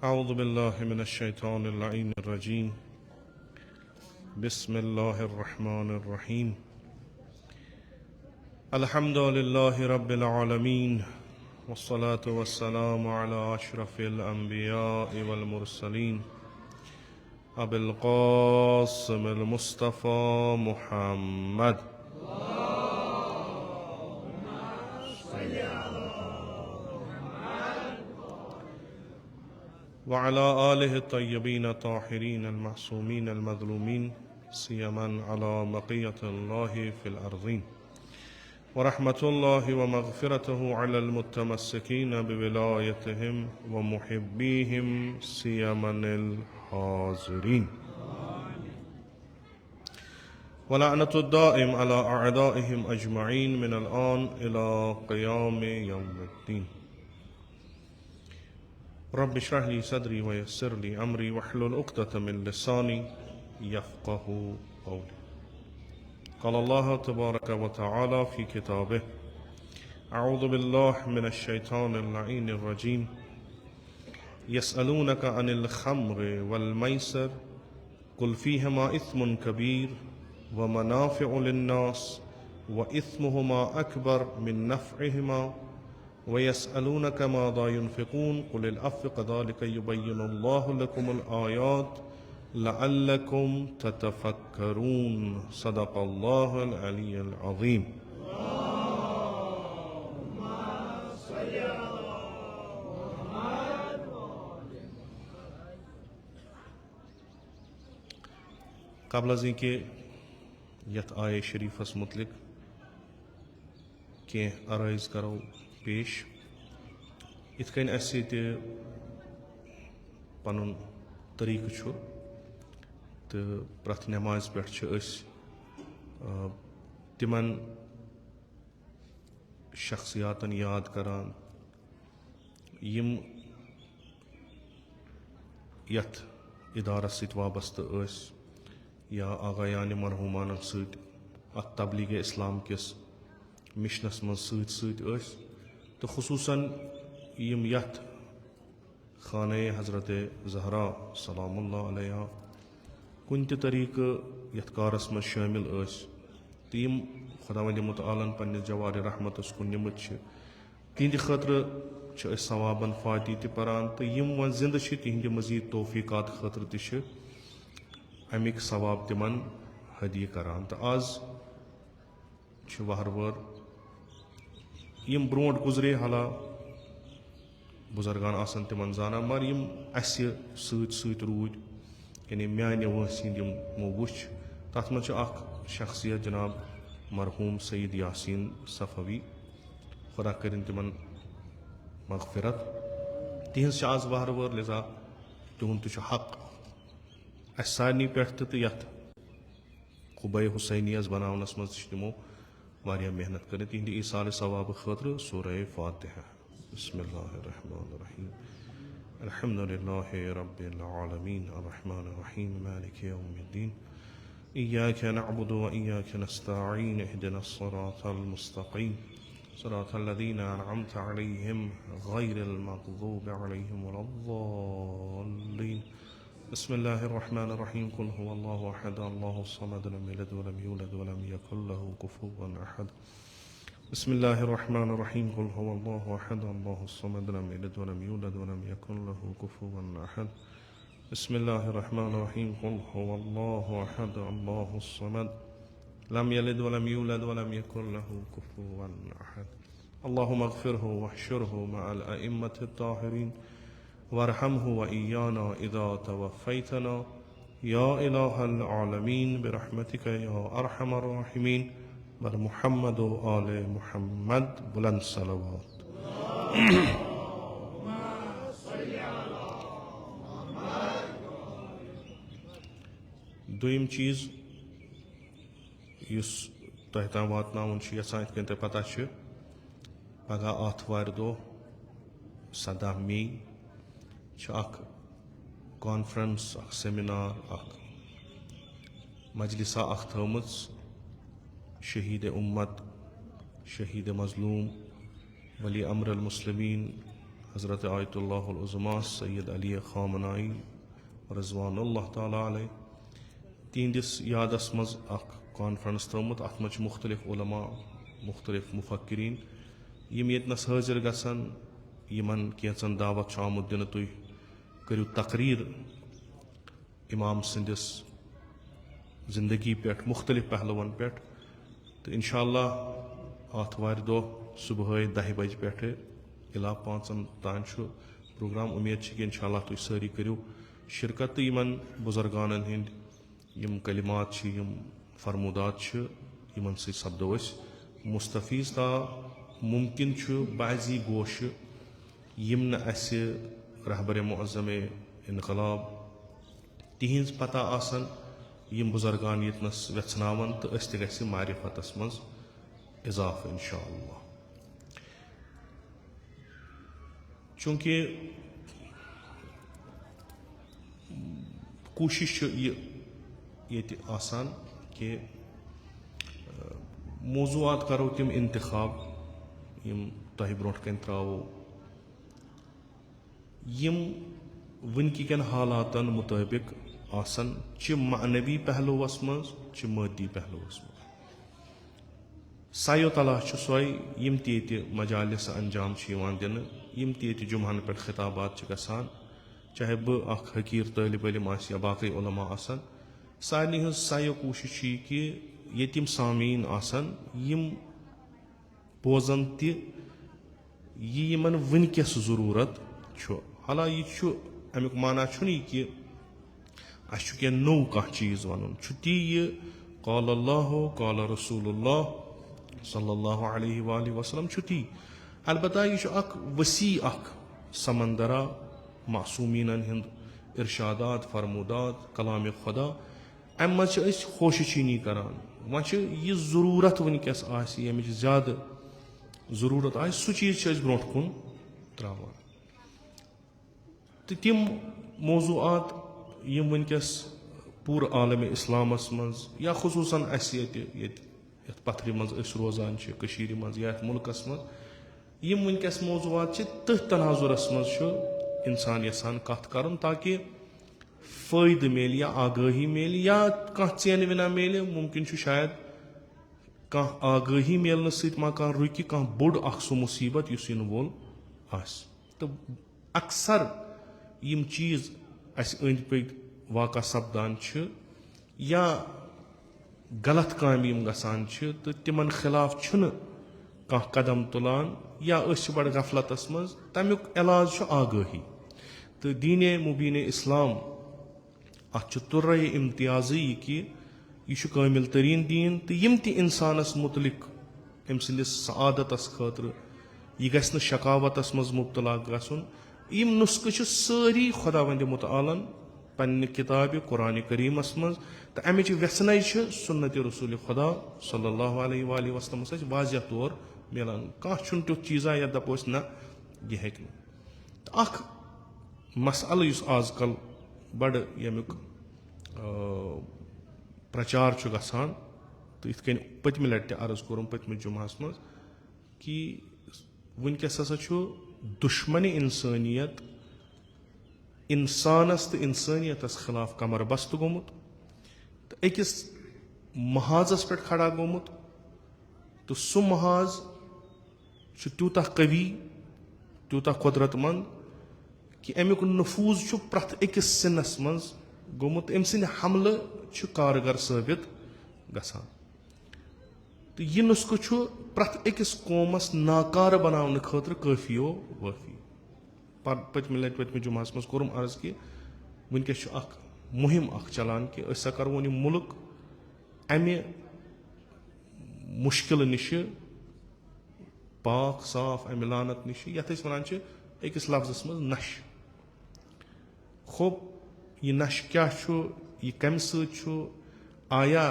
أعوذ بالله من الشيطان اللعين الرجيم. بسم الله الرحمن الرحيم. الحمد لله رب العالمين، والصلاة والسلام على أشرف الأنبياء والمرسلين أبي القاسم المصطفى محمد وعلى آله الطيبين الطاهرين المعصومين المظلومين، سيما على بقية الله في الأرضين، ورحمة الله ومغفرته على المتمسكين بولايتهم ومحبيهم سيما الحاضرين، ولعنة الدائم على أعدائهم أجمعين من الآن إلى قيام يوم الدين. رب اشرح لي صدري ويسر لي أمري واحلل عقدة من لساني يفقه قولي. قال الله تبارك وتعالى في كتابه: أعوذ بالله من الشيطان اللعين الرجيم. يسألونك عن الخمر والميسر قل فيهما إثم كبير ومنافع للناس وإثمهما أكبر من نفعهما ويسألونك ماذا ينفقون قل العفو كذلك يبين الله لكم الآيات لعلكم تتفكرون. صدق الله العلي العظيم. قبل از اینکه یت آیه شریفس متعلق کینٛہہ عرٲیض کرو پیش، یِتھ کٔنۍ اَسہِ ییٚتہِ پنُن طریٖقہٕ چھُ تہٕ پرٛٮ۪تھ نٮ۪مازِ پٮ۪ٹھ چھِ أسۍ تِمن شخصیاتن یاد کران یِم یتھ اِدارس سۭتۍ وابستہٕ ٲسۍ یا آغایانہِ مرحوٗمانن سۭتۍ اتھ تبلیٖغِ اسلام کِس مشنس منٛز سۭتۍ سۭتۍ ٲسۍ، تہٕ خصوٗصن یِم یتھ خانہ حضرت زہرا سلام اللہ علیہ کُنہِ تہِ طریٖقہٕ یتھ کارس منٛز شٲمِل ٲسۍ تہٕ یِم خۄداوندِ مُتعالن پننِس جوارِ رحمتس کُن نِمٕتۍ چھِ، تِہنٛدِ خٲطرٕ چھِ أسۍ ثوابن فاتی تہِ پران، تہٕ یِم وۄنۍ زِندٕ چھِ تِہنٛدِ مزیٖد توفیٖقات خٲطرٕ تہِ چھِ امیِکۍ ثواب تِمن ہدیہِ کران. تہٕ آز چھِ وہرٕ وٲر یِم برونٛٹھ گُزرے حالا بُزرگان آسن تِمن زانان، مگر یِم اسہِ سۭتۍ سۭتۍ روٗدۍ، یعنی میانہِ وٲنٛسہِ ہِنٛدۍ یِمو وٕچھ، تتھ منٛز چھُ اکھ شخصیت جناب مرحوٗم سعید یاسیٖن صفوی، خۄدا کٔرِنۍ تِمن مغفرت. تِہنٛز چھِ آز وہرٕ وٲر، لِذا تِہُنٛد تہِ چھُ حق اسہِ سارنٕے پٮ۪ٹھ تہِ. تہٕ یتھ قُبے حُسینِیس بناونس منٛز تہِ چھِ تِمو واریاہ محنت کٔرمٕژ. تِہنٛدِ ایٖصالِ ثوابہٕ خٲطرٕ سورہ فاتحہ. بسم اللہ الرحمن الرحیم. الحمد للہ رب العالمین الرحمن الرحیم مالک یوم الدین. إياك نعبد وإياك نستعين اهدنا الصراط المستقيم صراط الذين أنعمت عليهم غير المغضوب عليهم ولا الضالين. بسم الله الرحمن الرحيم. قل هو الله أحد الله الصمد لم يلد ولم يولد ولم يكن له كفوا أحد. بسم الله الرحمن الرحيم. قل هو الله أحد الله الصمد لم يلد ولم يولد ولم يكن له كفوا أحد. بسم الله الرحمن الرحيم. قل هو الله أحد الله الصمد لم يلد ولم يولد ولم يكن له كفوا أحد. اللهم اغفره واحشره مع الأئمة الطاهرين وارحمه وإيانا إذا توفيتنا يا إله العالمين برحمتك يا أرحم الراحمين. بر محمد وآل محمد. بلند صلوات. دوٚیِم چیٖز یُس تۄہہِ تام واتناوُن چھُ یژھان، یِتھ کٔنۍ تۄہہِ پتہ چھِ پگہہ آتھوارِ دۄہ 17 مے چھِ اکھ کانفرنس، اکھ سیمینار، اکھ مجلسہ اکھ تھٲومٕژ شہیٖدِ اُمت، شہیٖدِ مظلوٗم ولی امر المسلمیٖن حضرت آیت اللہ العظما سید علی خامنائی رضوان اللہ تعالیٰ علیہ تہندس یادس مز اخ کانفرنس تھومت ات مز مختلف علماء مختلف مفکرین یم یتنس حاضر گژھن یمن کینژن دعوت آمت دنہ تُہۍ کٔرِو تقریر امام سندس زندگی پٮ۪ٹھ مختلف پہلوَن پٮ۪ٹھ تو انشاء اللہ آتھوارِ دۄہ صبحٲے 10 بجہِ پٮ۪ٹھٕ اِلا 5 تام چھُ پروگرام امید چھِ کہ انشاء اللہ تُہۍ سٲری کٔرِو شرکت تہٕ یمن بُزرگانن ہٕنٛدۍ یم کلمات چھِ یم فرمودات چھِ یمن سۭتۍ سپدو أسۍ مستفیض تا ممکن چھُ بعضی گوشہِ یم نہٕ اسہِ رہبر معظم انقلاب تہنٛز پتہ آسن یم بُزرگان ییٚتنس ویژھناون تہٕ أسۍ تہِ گژھِ معرفتس منٛز اضافہٕ انشاء اللہ چوٗنٛکہِ کوٗشش چھِ یہِ ییٚتہِ آسان کہِ موضوعات کرو تِم انتخاب یم تۄہہِ برونٛٹھ کَنۍ ترٛاوو یم وٕنکہِ کٮ۪ن حالاتن مُطٲبق آسن چہِ معنوی پہلوس منٛز چہِ مٲدی پہلوس منٛز سایو تلا چھِ سۄے یم تہِ ییٚتہِ مجالس انجام چھِ یِوان دِنہٕ یم تہِ ییٚتہِ جمعن پٮ۪ٹھ خطابات چھِ گژھان چاہے بہٕ اکھ حقیٖر طٲلب علم آسہِ یا باقٕے علما آسن سارنٕے ہٕنٛز سایو کوٗشش چھِ یہِ کہِ ییٚتہِ یم سامعیٖن آسن یم بوزن تہِ یہِ یِمن وٕنکٮ۪س ضروٗرت چھُ حالانکہِ یہِ چھُ امیُک معنا چھُنہٕ یہِ کہِ اسہِ چھُ کینٛہہ نوٚو کانٛہہ چیٖز ونُن چھُ تی یہِ قال اللہ قال رسول اللہ صلی اللہ علیہ وآلہ وسلم چھُ تی البتہ یہِ چھُ اکھ وسیع اکھ سمندرا معصومیٖنن ہُنٛد ارشادات فرمودات کلامِ خۄدا امہِ منٛز چھِ أسۍ ہوشہِ چیٖنی کران وۄنۍ چھِ یہِ ضروٗرت وٕنکٮ۪س آسہِ ییٚمِچ زیادٕ ضروٗرت آسہِ سُہ چیٖز چھِ أسۍ برونٛٹھ کُن ترٛاوان تہٕ تِم موضوعات یم وٕنکٮ۪س پوٗرٕ عالمِ اسلامس منٛز یا خصوٗصن اسہِ ییٚتہِ یتھ پتھرِ منٛز أسۍ روزان چھِ کٔشیٖرِ منٛز یا یتھ مُلکس منٛز یم وٕنکٮ۪س موضوعات چھِ تٔتھۍ تناظُرس منٛز چھُ انسان یژھان کتھ کرُن تاکہِ فٲیدٕ میلہِ یا آگٲہی میلہِ یا کانٛہہ ژینہٕ وِنا میلہِ ممکن چھُ شاید کانٛہہ آگٲہی میلنہٕ سۭتۍ ما کانٛہہ رُکہِ کانٛہہ بوٚڑ اکھ سُہ مُصیبت یُس یِنہٕ وول آسہِ تہٕ اکثر یم چیٖز اسہِ أنٛدۍ پٔکۍ واقع سپدان چھِ یا غلط کامہِ یم گژھان چھِ تہٕ تِمن خلاف چھُنہٕ کانٛہہ قدم تُلان یا أسۍ چھِ بڑٕ غفلتس منٛز تمیُک علاج چھُ آگٲہی تہٕ دیٖنِ مُبیٖنِ اسلام اتھ چھُ تُرے امتیازٕے یہِ کہِ یہِ چھُ کٲمِل تریٖن دیٖن تہٕ یم تہِ انسانس متعلق أمۍ سٕنٛدِس سعادتس خٲطرٕ یہِ گژھِ نہٕ شکاوتس منٛز مُبتلا گژھُن یم نُسخہٕ چھِ سٲری خۄدا وندِ مُتعالن پننہِ کِتابہِ قرآنِ کریٖمس منٛز تہٕ امِچ ویژھنَے چھِ سُنتِ رسوٗلِ خۄدا صلی اللہ علیہ وآلہ وسلمس اَسہِ واضح طور مِلان کانٛہہ چھُنہٕ تیُتھ چیٖزا یتھ دپو أسۍ نہ یہِ ہیٚکہِ نہٕ تہٕ اکھ مسلہٕ یُس آز کل بڑٕ ییٚمیُک پرچار چھُ گژھان تہٕ یِتھ کٔنۍ پٔتمہِ لٹہِ تہِ عرض کوٚرُم پٔتمہِ جمعہس منٛز کہِ وٕنکٮ۪س ہسا چھُ دُشمنِ انسٲنیت انسانس تہٕ انسٲنیتس خلاف کمر بستہٕ گوٚمُت تہٕ أکِس محاذس پٮ۪ٹھ کھڑا گوٚمُت تہٕ سُہ محاذ چھُ تیوٗتاہ قوی تیوٗتاہ قۄدرت منٛد کہِ امیُک نفوٗظ چھُ پرٛٮ۪تھ أکِس سِنس منٛز گوٚمُت أمۍ سٕنٛدِ حملہٕ چھُ کارگر ثٲبت گژھان تہٕ یہِ نُسخہٕ چھُ پرٛٮ۪تھ أکِس قومس ناکارٕ بناونہٕ خٲطرٕ کٲفی وٲفی پٔتمہِ لٹہِ پٔتمہِ جمعہس منٛز کوٚرُم عرض کہِ وٕنکٮ۪س چھُ اکھ مُہم اکھ چلان کہِ أسۍ ہسا کرون یہِ مُلک امہِ مُشکِلہٕ نِشہِ پاک صاف امہِ لانت نِشہِ یتھ أسۍ ونان چھِ أکِس لفظس منٛز نشہٕ خوب یہِ نشہٕ کیٛاہ چھُ یہِ کمہِ سۭتۍ چھُ آیا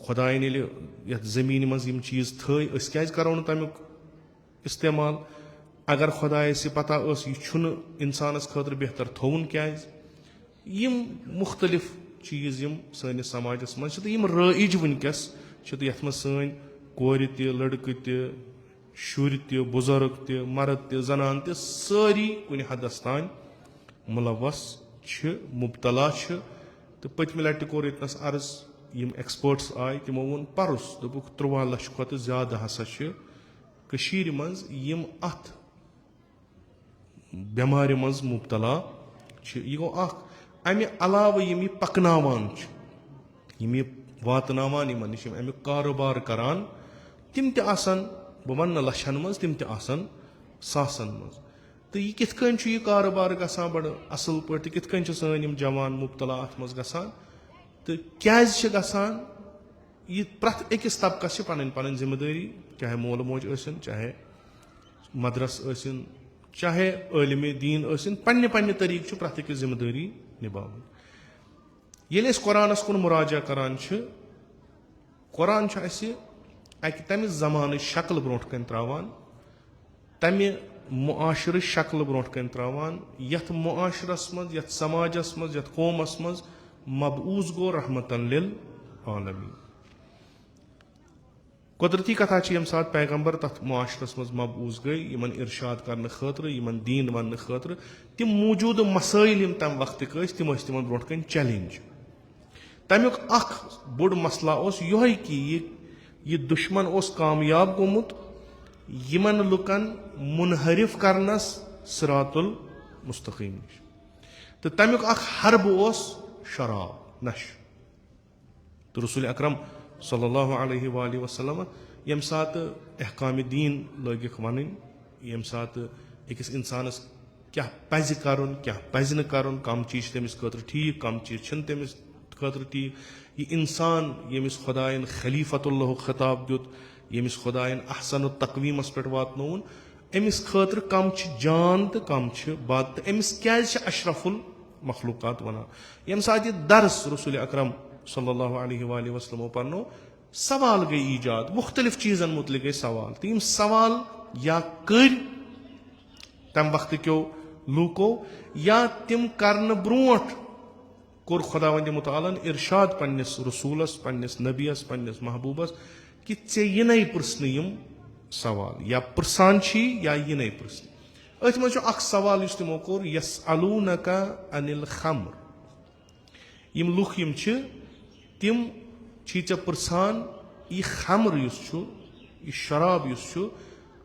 خۄدایَن ییٚلہِ یتھ زٔمیٖنہِ منٛز یم چیٖز تھٲے أسۍ کیٛازِ کرو نہٕ تمیُک استعمال اگر خۄدایس یہِ پتہ ٲس یہِ چھُنہٕ انسانس خٲطرٕ بہتر تھوُن کیٛازِ یم مختلف چیٖز یم سٲنِس سماجس منٛز چھِ تہٕ یم رٲیِج وٕنکٮ۪س چھِ تہٕ یتھ منٛز سٲنۍ کورِ تہِ لڑکہٕ تہِ شُرۍ تہِ بُزرٕگ تہِ مرد تہِ زنان تہِ سٲری کُنہِ حدس تانۍ مُلوث چھِ مُبتلا چھِ تہٕ پٔتمہِ لٹہِ کوٚر ییٚتنس عرض یِم ایٚکسپٲرٹٕس آے تِمو ووٚن پرُس دوٚپُکھ 13 لچھ کھۄتہٕ زیادٕ ہسا چھِ کٔشیٖرِ منٛز یِم اتھ بٮ۪مارِ منٛز مُبتلا چھِ. یہِ گوٚو اکھ. امہِ علاوٕ یِم یہِ پکناوان چھِ یِم یہِ واتناوان یِمن نِش یِم امیُک کاروبار کران تِم تہِ آسن بہٕ وننہٕ لچھن منٛز تِم تہِ آسن ساسن منٛز. تہٕ یہِ کِتھ کٔنۍ چھُ یہِ کاروبار گژھان بڑٕ اصل پٲٹھۍ تہٕ کِتھ کٔنۍ چھِ سٲنۍ یِم جوان مُبتلا اتھ منٛز گژھان تہٕ کیازِ چھِ گژھان یہِ پرٛٮ۪تھ أکِس طبقس چھِ پنٕنۍ پنٕنۍ ذمہٕ دٲری چاہے مول موج ٲسِن چاہے مدرس ٲسِن چاہے عٲلمِ دیٖن ٲسِن پننہِ پننہِ طٔریٖقہٕ چھُ پرٛٮ۪تھ أکِس ذمہٕ دٲری نِباوٕنۍ. ییٚلہِ أسۍ قۄرانس کُن مُراجا کران چھِ قۄران چھُ اسہِ اکہِ تمہِ زمانٕچ شکل برونٛٹھ کَنۍ تراوان تمہِ معاشرٕچ شکل برونٛٹھ کَنۍ تراوان یتھ معاشرس منٛز یتھ سماجس منٛز یتھ قومس منٛز مبعوٗث گوٚو رحمتن لِلعالمیٖن. قۄدرتی کتھا چھِ ییٚمہِ ساتہٕ پیغمبر تتھ معاشرس منٛز مبعوٗث گٔے یِمن ارشاد کرنہٕ خٲطرٕ یِمن دیٖن وننہٕ خٲطرٕ تِم موٗجوٗدٕ مسٲیل یِم تمہِ وقتٕکۍ ٲسۍ تِم ٲسۍ تِمن برونٛٹھ کَنۍ چیلینج. تمیُک اکھ بوٚڑ مسلہٕ اوس یِہوے کہِ یہِ دُشمن اوس کامیاب گوٚمُت یِمن لُکن مُنحرف کرنس صراط المستقیٖم نِش تہٕ تمیُک اکھ حربہٕ اوس شراب نشہٕ. تہٕ رسول اکرم صلی اللہ علیہ وآلہ وسلم ییٚمہِ ساتہٕ احکامِ دیٖن لٲگِکھ ونٕنۍ ییٚمہِ ساتہٕ أکِس انسانس کیاہ پزِ کرُن کیاہ پزِ نہٕ کرُن کم چیٖز چھِ تٔمِس خٲطرٕ ٹھیٖک کم چیٖز چھِنہٕ تٔمِس خٲطرٕ ٹھیٖک. یہِ انسان ییٚمِس خۄدایَن خلیفت اللہُک خطاب دیُت ییٚمِس خۄدایَن احسن التقویٖمس پٮ۪ٹھ واتنووُن أمِس خٲطرٕ کم چھِ جان تہٕ کم چھِ بد تہٕ أمِس کیازِ چھِ اشرف المخلوقات ونان. ییٚمہِ ساتہٕ یہِ درس رسول اکرم صلی اللہ علیہ وآلہ وسلمو پرنو سوال گٔے ایجاد مختلف چیٖزن متعلق گٔے سوال تہٕ یِم سوال یا کٔرۍ تمہِ وقتہٕ کیو لوٗکو یا تِم کرنہٕ برونٛٹھ کوٚر خۄداوندِ مُتعالن ارشاد پننِس رسوٗلس پننِس نبیس پننِس محبوٗبس کہِ ژےٚ یِنَے پرژھنہٕ یِم سوال یا پرژھان چھی یا یِنَے پرژھنہٕ. أتھۍ منٛز چھُ اکھ سوال یُس تِمو کوٚر یسألوٗنکا عن الخمر. یِم لُکھ یِم چھِ تِم چھی ژےٚ پرژھان یہِ خمر یُس چھُ یہِ شراب یُس چھُ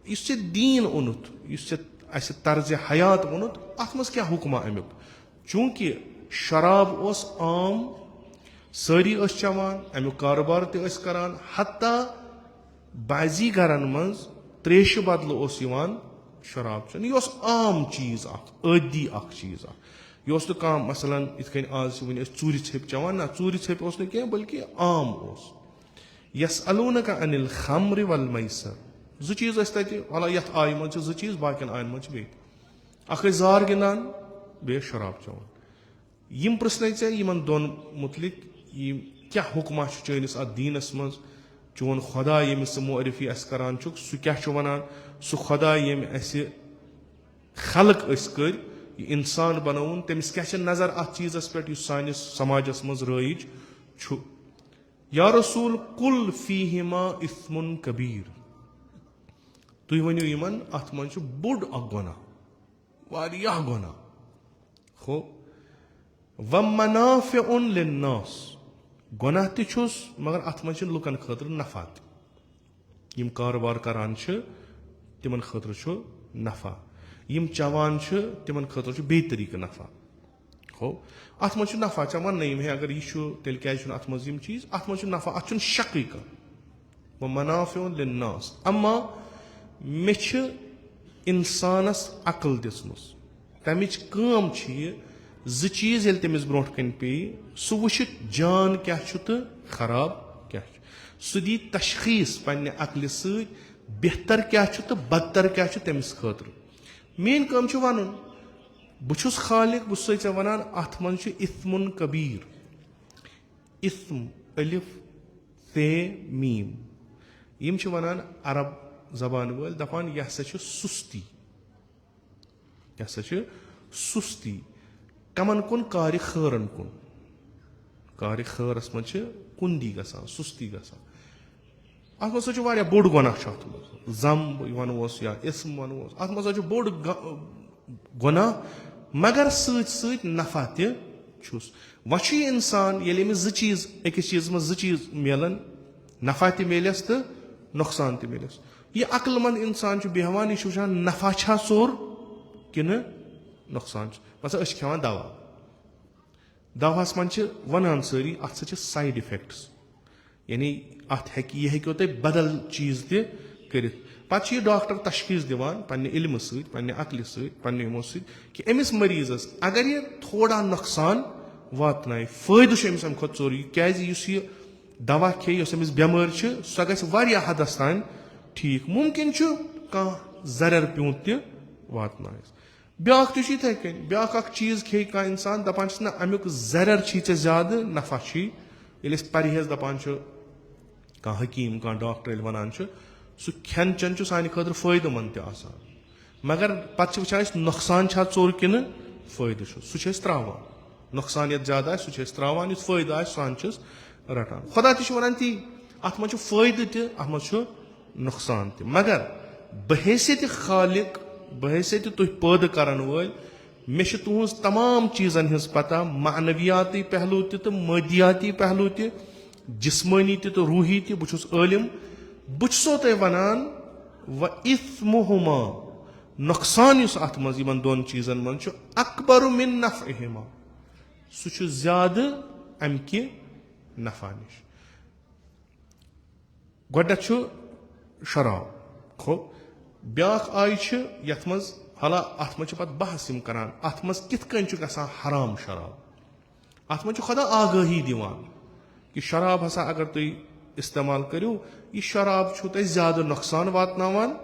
یُس ژےٚ دیٖن اوٚنُتھ یُس ژےٚ اسہِ طرزِ حیات ووٚنُتھ اتھ منٛز کیاہ حُکما امیُک. چوٗنٛکہِ شراب اوس عام سٲری ٲسۍ چٮ۪وان امیُک کاروبار تہِ ٲسۍ کران حتیٰ بعضی گرن منٛز تریشہِ بدلہٕ اوس یِوان شراب چٮ۪نہٕ. یہِ اوس عام چیٖز اکھ عٲدی اکھ چیٖز اکھ. یہِ اوس نہٕ کانٛہہ مثلاً یِتھ کٔنۍ آز چھِ وُنہِ أسۍ ژوٗرِ ژھیٚپۍ چٮ۪وان نہ ژوٗرِ ژھیٚپۍ اوس نہٕ کینٛہہ بٔلکہِ عام اوس. یسألوٗنکا عن الخمر والمیسر. زٕ چیٖز ٲسۍ تتہِ وَلہ یتھ آیہِ منٛز چھِ زٕ چیٖز باقین آین منٛز چھِ بیٚیہِ اکھ ٲسۍ زار گِنٛدان بیٚیہِ ٲسۍ شراب چٮ۪وان. یِم پرژھنے ژےٚ یِمن دۄن مُتعلق یِم کیاہ حُکما چھُ چٲنِس اتھ دیٖنس منٛز چون خۄدا ییٚمِس ژٕ معرفی اسہِ کران چھُکھ سُہ کیاہ چھُ ونان سُہ خۄدا ییٚمۍ اسہِ خلق أسۍ کٔرۍ یہِ انسان بنووُن تٔمِس کیاہ چھِ نظر اتھ چیٖزس پٮ۪ٹھ یُس سٲنِس سماجس منٛز رٲیِج چھُ. یا رسوٗل کُل فیٖہِما اِثمٌ کبیٖر. تُہۍ ؤنِو یِمن اتھ منٛز چھُ بوٚڑ اکھ گۄناہ واریاہ گۄناہ. ہو ومنافع للناس. گۄناہ تہِ چھُس مگر اتھ منٛز چھِ لُکن خٲطرٕ نفع تہِ. یِم کاروبار کران چھِ تِمن خٲطرٕ چھُ نفع یِم چٮ۪وان چھِ تِمن خٲطرٕ چھُ بیٚیہِ طٔریٖقہٕ نفع. ہو اتھ منٛز چھُ نفع ژےٚ وَننہٕ یِم ہے اگر یہِ چھُ تیٚلہِ کیازِ چھُنہٕ اتھ منٛز یِم چیٖز اتھ منٛز چھُ نفع اتھ چھُنہٕ شکٕے کانٛہہ. ومنافع للناس. اما مےٚ چھِ انسانس عقل دِژمٕژ تمِچ کٲم چھِ یہِ زٕ چیٖز ییٚلہِ تٔمِس برونٛٹھ کَنۍ پیٚیہِ سُہ وٕچھِ جان کیاہ چھُ تہٕ خراب کیاہ چھُ. سُہ دی تشخیٖص پننہِ عقلہِ سۭتۍ بہتر کیاہ چھُ تہٕ بدتر کیاہ چھُ تٔمِس خٲطرٕ. میٲنۍ کٲم چھِ ونُن بہٕ چھُس خالق بہٕ چھُسے ژےٚ ونان اتھ منٛز چھُ اِثمٌ کبیٖر. اِثم الف تے میٖم. یِم چھِ ونان عرب زبانہِ وٲلۍ دپان یہِ ہسا چھِ سُستی یہِ ہسا چھِ سُستی. کمن کُن کارِ خٲرن کُن. کارِ خٲرس منٛز چھِ کُندی گژھان سُستی گژھان. ات मज सो वारिया बोड़ गुनाह छ अत मज जम वनोस या इस्म वनोस अत मज छ बोड़ गुनाह मगर सत सत नफा ते छुस वह इंसान ये अमिस चीज अकिस चीज मज चीज मिलन नफा ते मिलस तो नुकसान ते मिलस यह अक्लमंद इंसान बेहवान यह वुचान नफा छा सोर कि नुकसान मसा खेवान दवा दवाहस मज वनान सारी अत सा साइड इफेक्ट्स यानी अत यह हेको तुम बदल चीज ते कर पे डॉक्टर तशखीस दिवान पन्ने इल्म सत पन्ने अक्ल सत पन्ने यमो सत कि अमिस मरीजस अगर यह थोड़ा नुकसान वातनाय फायदे अमिस अमि खुद चोर क्या दवा खे अमिस बेमार सह गि हदस तान ठीक मुमकिन कह जरर प्यूत ते वातनायस ब्याक तथे कन ब्याक चीज खे कह इंसान दपान ना अमुक जरर चे ज्यादा नफा ये परहेज दपान कह हकीम कह डॉक्टर वनान सह खेन चन सान खुद फायदे मंद मगर पे वचान नुकसान छा चोर कि फायदे सह त्रावान नुकसान ये ज्यादा सह त्रावान युस फायदे आ सान रटान खुदा वन ती अत मज फायदे ते अत मज नुकसान ते मगर बहैसियत खालिक बहैसियत तुह पैदा करन वल मे तुहज तमाम चीजन हज पता मानवियाती पहलू तो मदियाती पहलू ते जिस्मानी तो रूही ते बहुस आलिम बहुसो तुम वनान व इस्मुहुमा नुकसान युस अत मज इन दोन चीजन मज अकबर मिन नफ़इहिमा सह ज्यादा अमि नफा निश गोड शराब खो ब्याख आय यथ मज हाला अत मज पे बहस करान अत मज कित गसान हराम शराब अत मज खुदा आगाही दिवान कि शराब हसा अगर तुम इस्तेमाल करो यह शराब तुम ज्यादा नुकसान वातनावान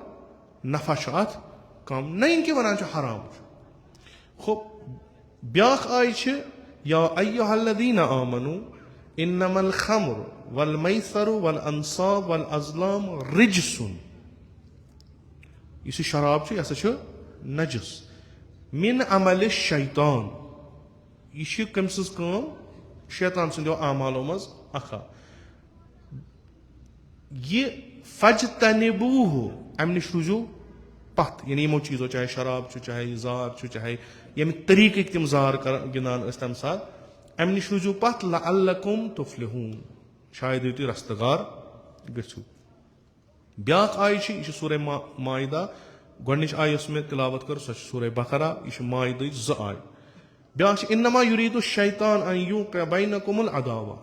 नफा अत कम न कि वनान हराम खो ब्याख आय या अय्युहल्लज़ीना आमनू इन्नमल खम्र वल मैसरु वल अंसाब वल अज़लाम रिजसुन यह शराब यह नजस मिन अमल शैतान यह कम सम शैतान सो आमालो मज अखा यह फजतनिबूह अमि नश रूजू पत यानी यमो चीजों चाहे शराब चाहे जार चाहे यम तरीक तम जार गिंदान तम सात अमि नश रूजू पत लअल्लकुम तुफ्लिहून शायद तुम रस्तगार गु ब्याख आय यह सूरह माइदा गोडनिच आय मे तिलावत कर सह सूरह बकरा यह माइद ज आय ब्याख इन्नमा युरीदु शैतान अन यूक़िअ बैनकुमुल अदावा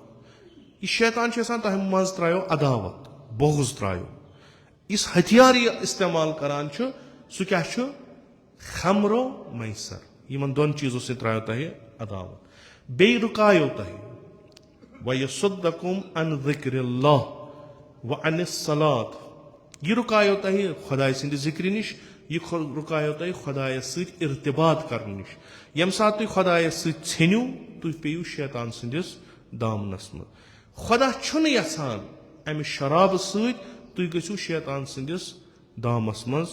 यह शैतान तह मज त्रायो अदावत बोगज त्रायो इस हथियार यह इस्तेमाल करान सह क्या खमरो मैसर इन दोन चीजों से त्रायो तह अदावत बे रुकायो तह वयसुद्दकुम अन ज़िक्रिल्लाह व अनिस्सलात यह रुकायो तह खुदाय सिंद जिक्र निश यह रुकायो तह खुदाय सत इर्तिबात कर निश यम सात तुम खुदाय सत्नु तुम पेयू शैतान सिंदिस दामनस मज खुदा यसान अमि शराब सत तुम गु शैतान सिंदिस दामस मज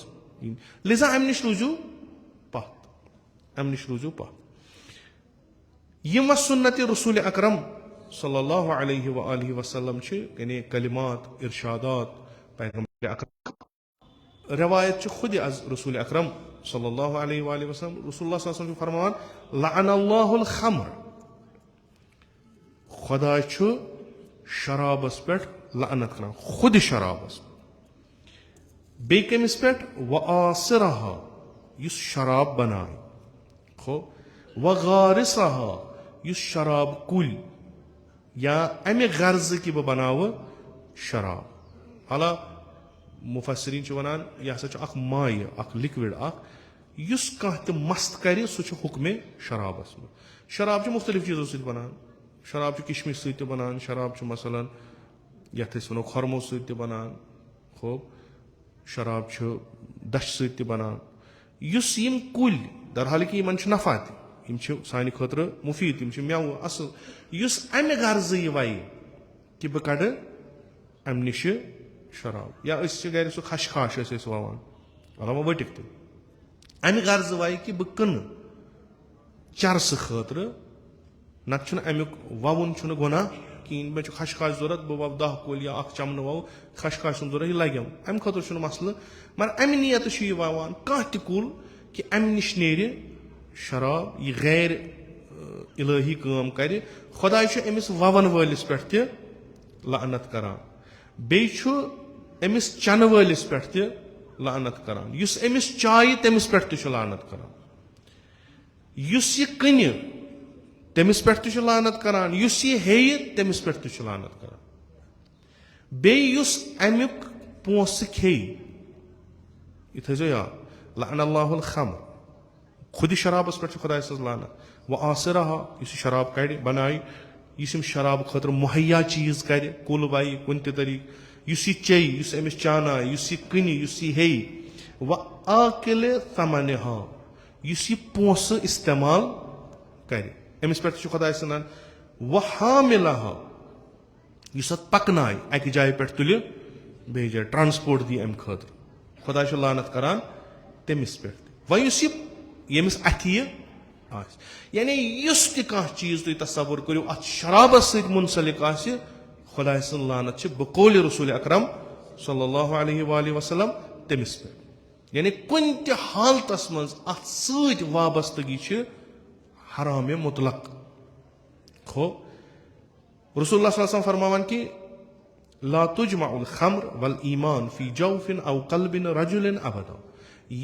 लिजा अमि नश रूजू पत अमि नश रूजू पत यम सुन्नत रसूल अकरम सल्लल्लाहु अलैहि व आलिहि वसल्लम यानी कलिमात इरशादात पैगंबर अकरम रवायत खुद अज रसूल अकरम सल्लल्लाहु अलैहि व आलिहि वसल्लम रसूलुल्लाह सल्लल्लाहु अलैहि वसल्लम फरमान लअनल्लाहुल खम्र खुदा शराबस पे लअनत करान खुद शराबस बे कमिस पे व आसिरहा युस शराब बनाए खो व गारिसहा युस शराब कुल या अमे गर्ज कि बह बनाव शराब हाला मुफसरीन वनान यह हसा माय लिक्विड युस कह त मस्त कर सह हुक्मे शराबस में शराब मुख्तलिफ चीज़ों से बनान शराब किशमिश सत बनान शराब मसलन यथ वो खरमो सत बनान खूब शराब दश सत बनान युस यम कुल दरहाल कि इन नफा तम सान खुद मुफीद तम मेव असल युस अमे गर्ज यह वह कि बह कड़ अमि नश शराब या गर सह खशखाश वान अलामा वटिक तुम अमि गर्ज वह कि बह कन चरस खतर नत अमुक ववन गुनाह کِہیٖنۍ مےٚ چھُ خشخاش ضوٚرتھ بہٕ وَوٕ 10 کُلۍ یا 1 چمنہٕ وَوٕ خشخاش سُنٛد ضوٚرتھ یہِ لگٮ۪م اَمہِ خٲطرٕ چھُنہٕ مسلہٕ مگر اَمہِ نِیتہٕ چھُ یہِ وَوان کانٛہہ تہِ کُل کہِ اَمہِ نِش نیرِ شراب یہِ غیر الٲہی کٲم کرِ خۄداے چھُ أمِس وَوَن وٲلِس پٮ۪ٹھ تہِ لعنت کران بیٚیہِ چھُ أمِس چنہٕ وٲلِس پٮ۪ٹھ تہِ لعنت کران یُس أمِس چایہِ تٔمِس پٮ۪ٹھ تہِ چھُ لعنت کران یُس یہِ کٕنہِ تٔمِس پٮ۪ٹھ تہِ چھُ لعنت کران یُس یہِ ہیٚیہِ تٔمِس پٮ۪ٹھ تہِ چھُ لعنت کران بیٚیہِ یُس امیُک پونٛسہٕ کھیٚیہِ یہِ تھٲیزیو یاد لعن اللہ الخمر خُدِ شرابس پٮ۪ٹھ چھُ خۄداے سٕنٛز لعنت وۄنۍ آسِرہا یُس یہِ شراب کڑِ بنایہِ یُس یِم شراب خٲطرٕ مُہیا چیٖز کرِ کُل وایہِ کُنہِ تہِ طریٖقہٕ یُس یہِ چیٚیہِ یُس أمِس چانایہِ یُس یہِ کٕنہِ یُس یہِ ہیٚیہِ وۄنۍ آکِلہِ ثمنہا یُس یہِ پونٛسہٕ استعمال کرِ أمِس پٮ۪ٹھ تہِ چھُ خۄداے سٕنٛز وحاملہا یُس اتھ پکنایہِ اکہِ جایہِ پٮ۪ٹھ تُلہِ بیٚیہِ جایہِ ٹرانسپورٹ دی امہِ خٲطرٕ خۄداے چھُ لعنت کران تٔمِس پٮ۪ٹھ تہِ وۄنۍ یُس یہِ ییٚمِس اتھِ یہِ آسہِ یعنی یُس تہِ کانٛہہ چیٖز تُہۍ تصور کٔرِو اتھ شرابس سۭتۍ مُنسلِق آسہِ خۄداے سٕنٛز لعنت چھِ بقولِ رسوٗلِ اکرم صلی اللہ علیہ وآلہ وسلم تٔمِس پٮ۪ٹھ یعنی کُنہِ تہِ حالتس منٛز اتھ سۭتۍ وابستگی چھِ حرامِ مطلق گوٚو رسول اللہ صلی اللہ علیہ وسلم فرماوان کہِ لا تجمع الخمر والایمان فی جوف او قلب رجل ابدا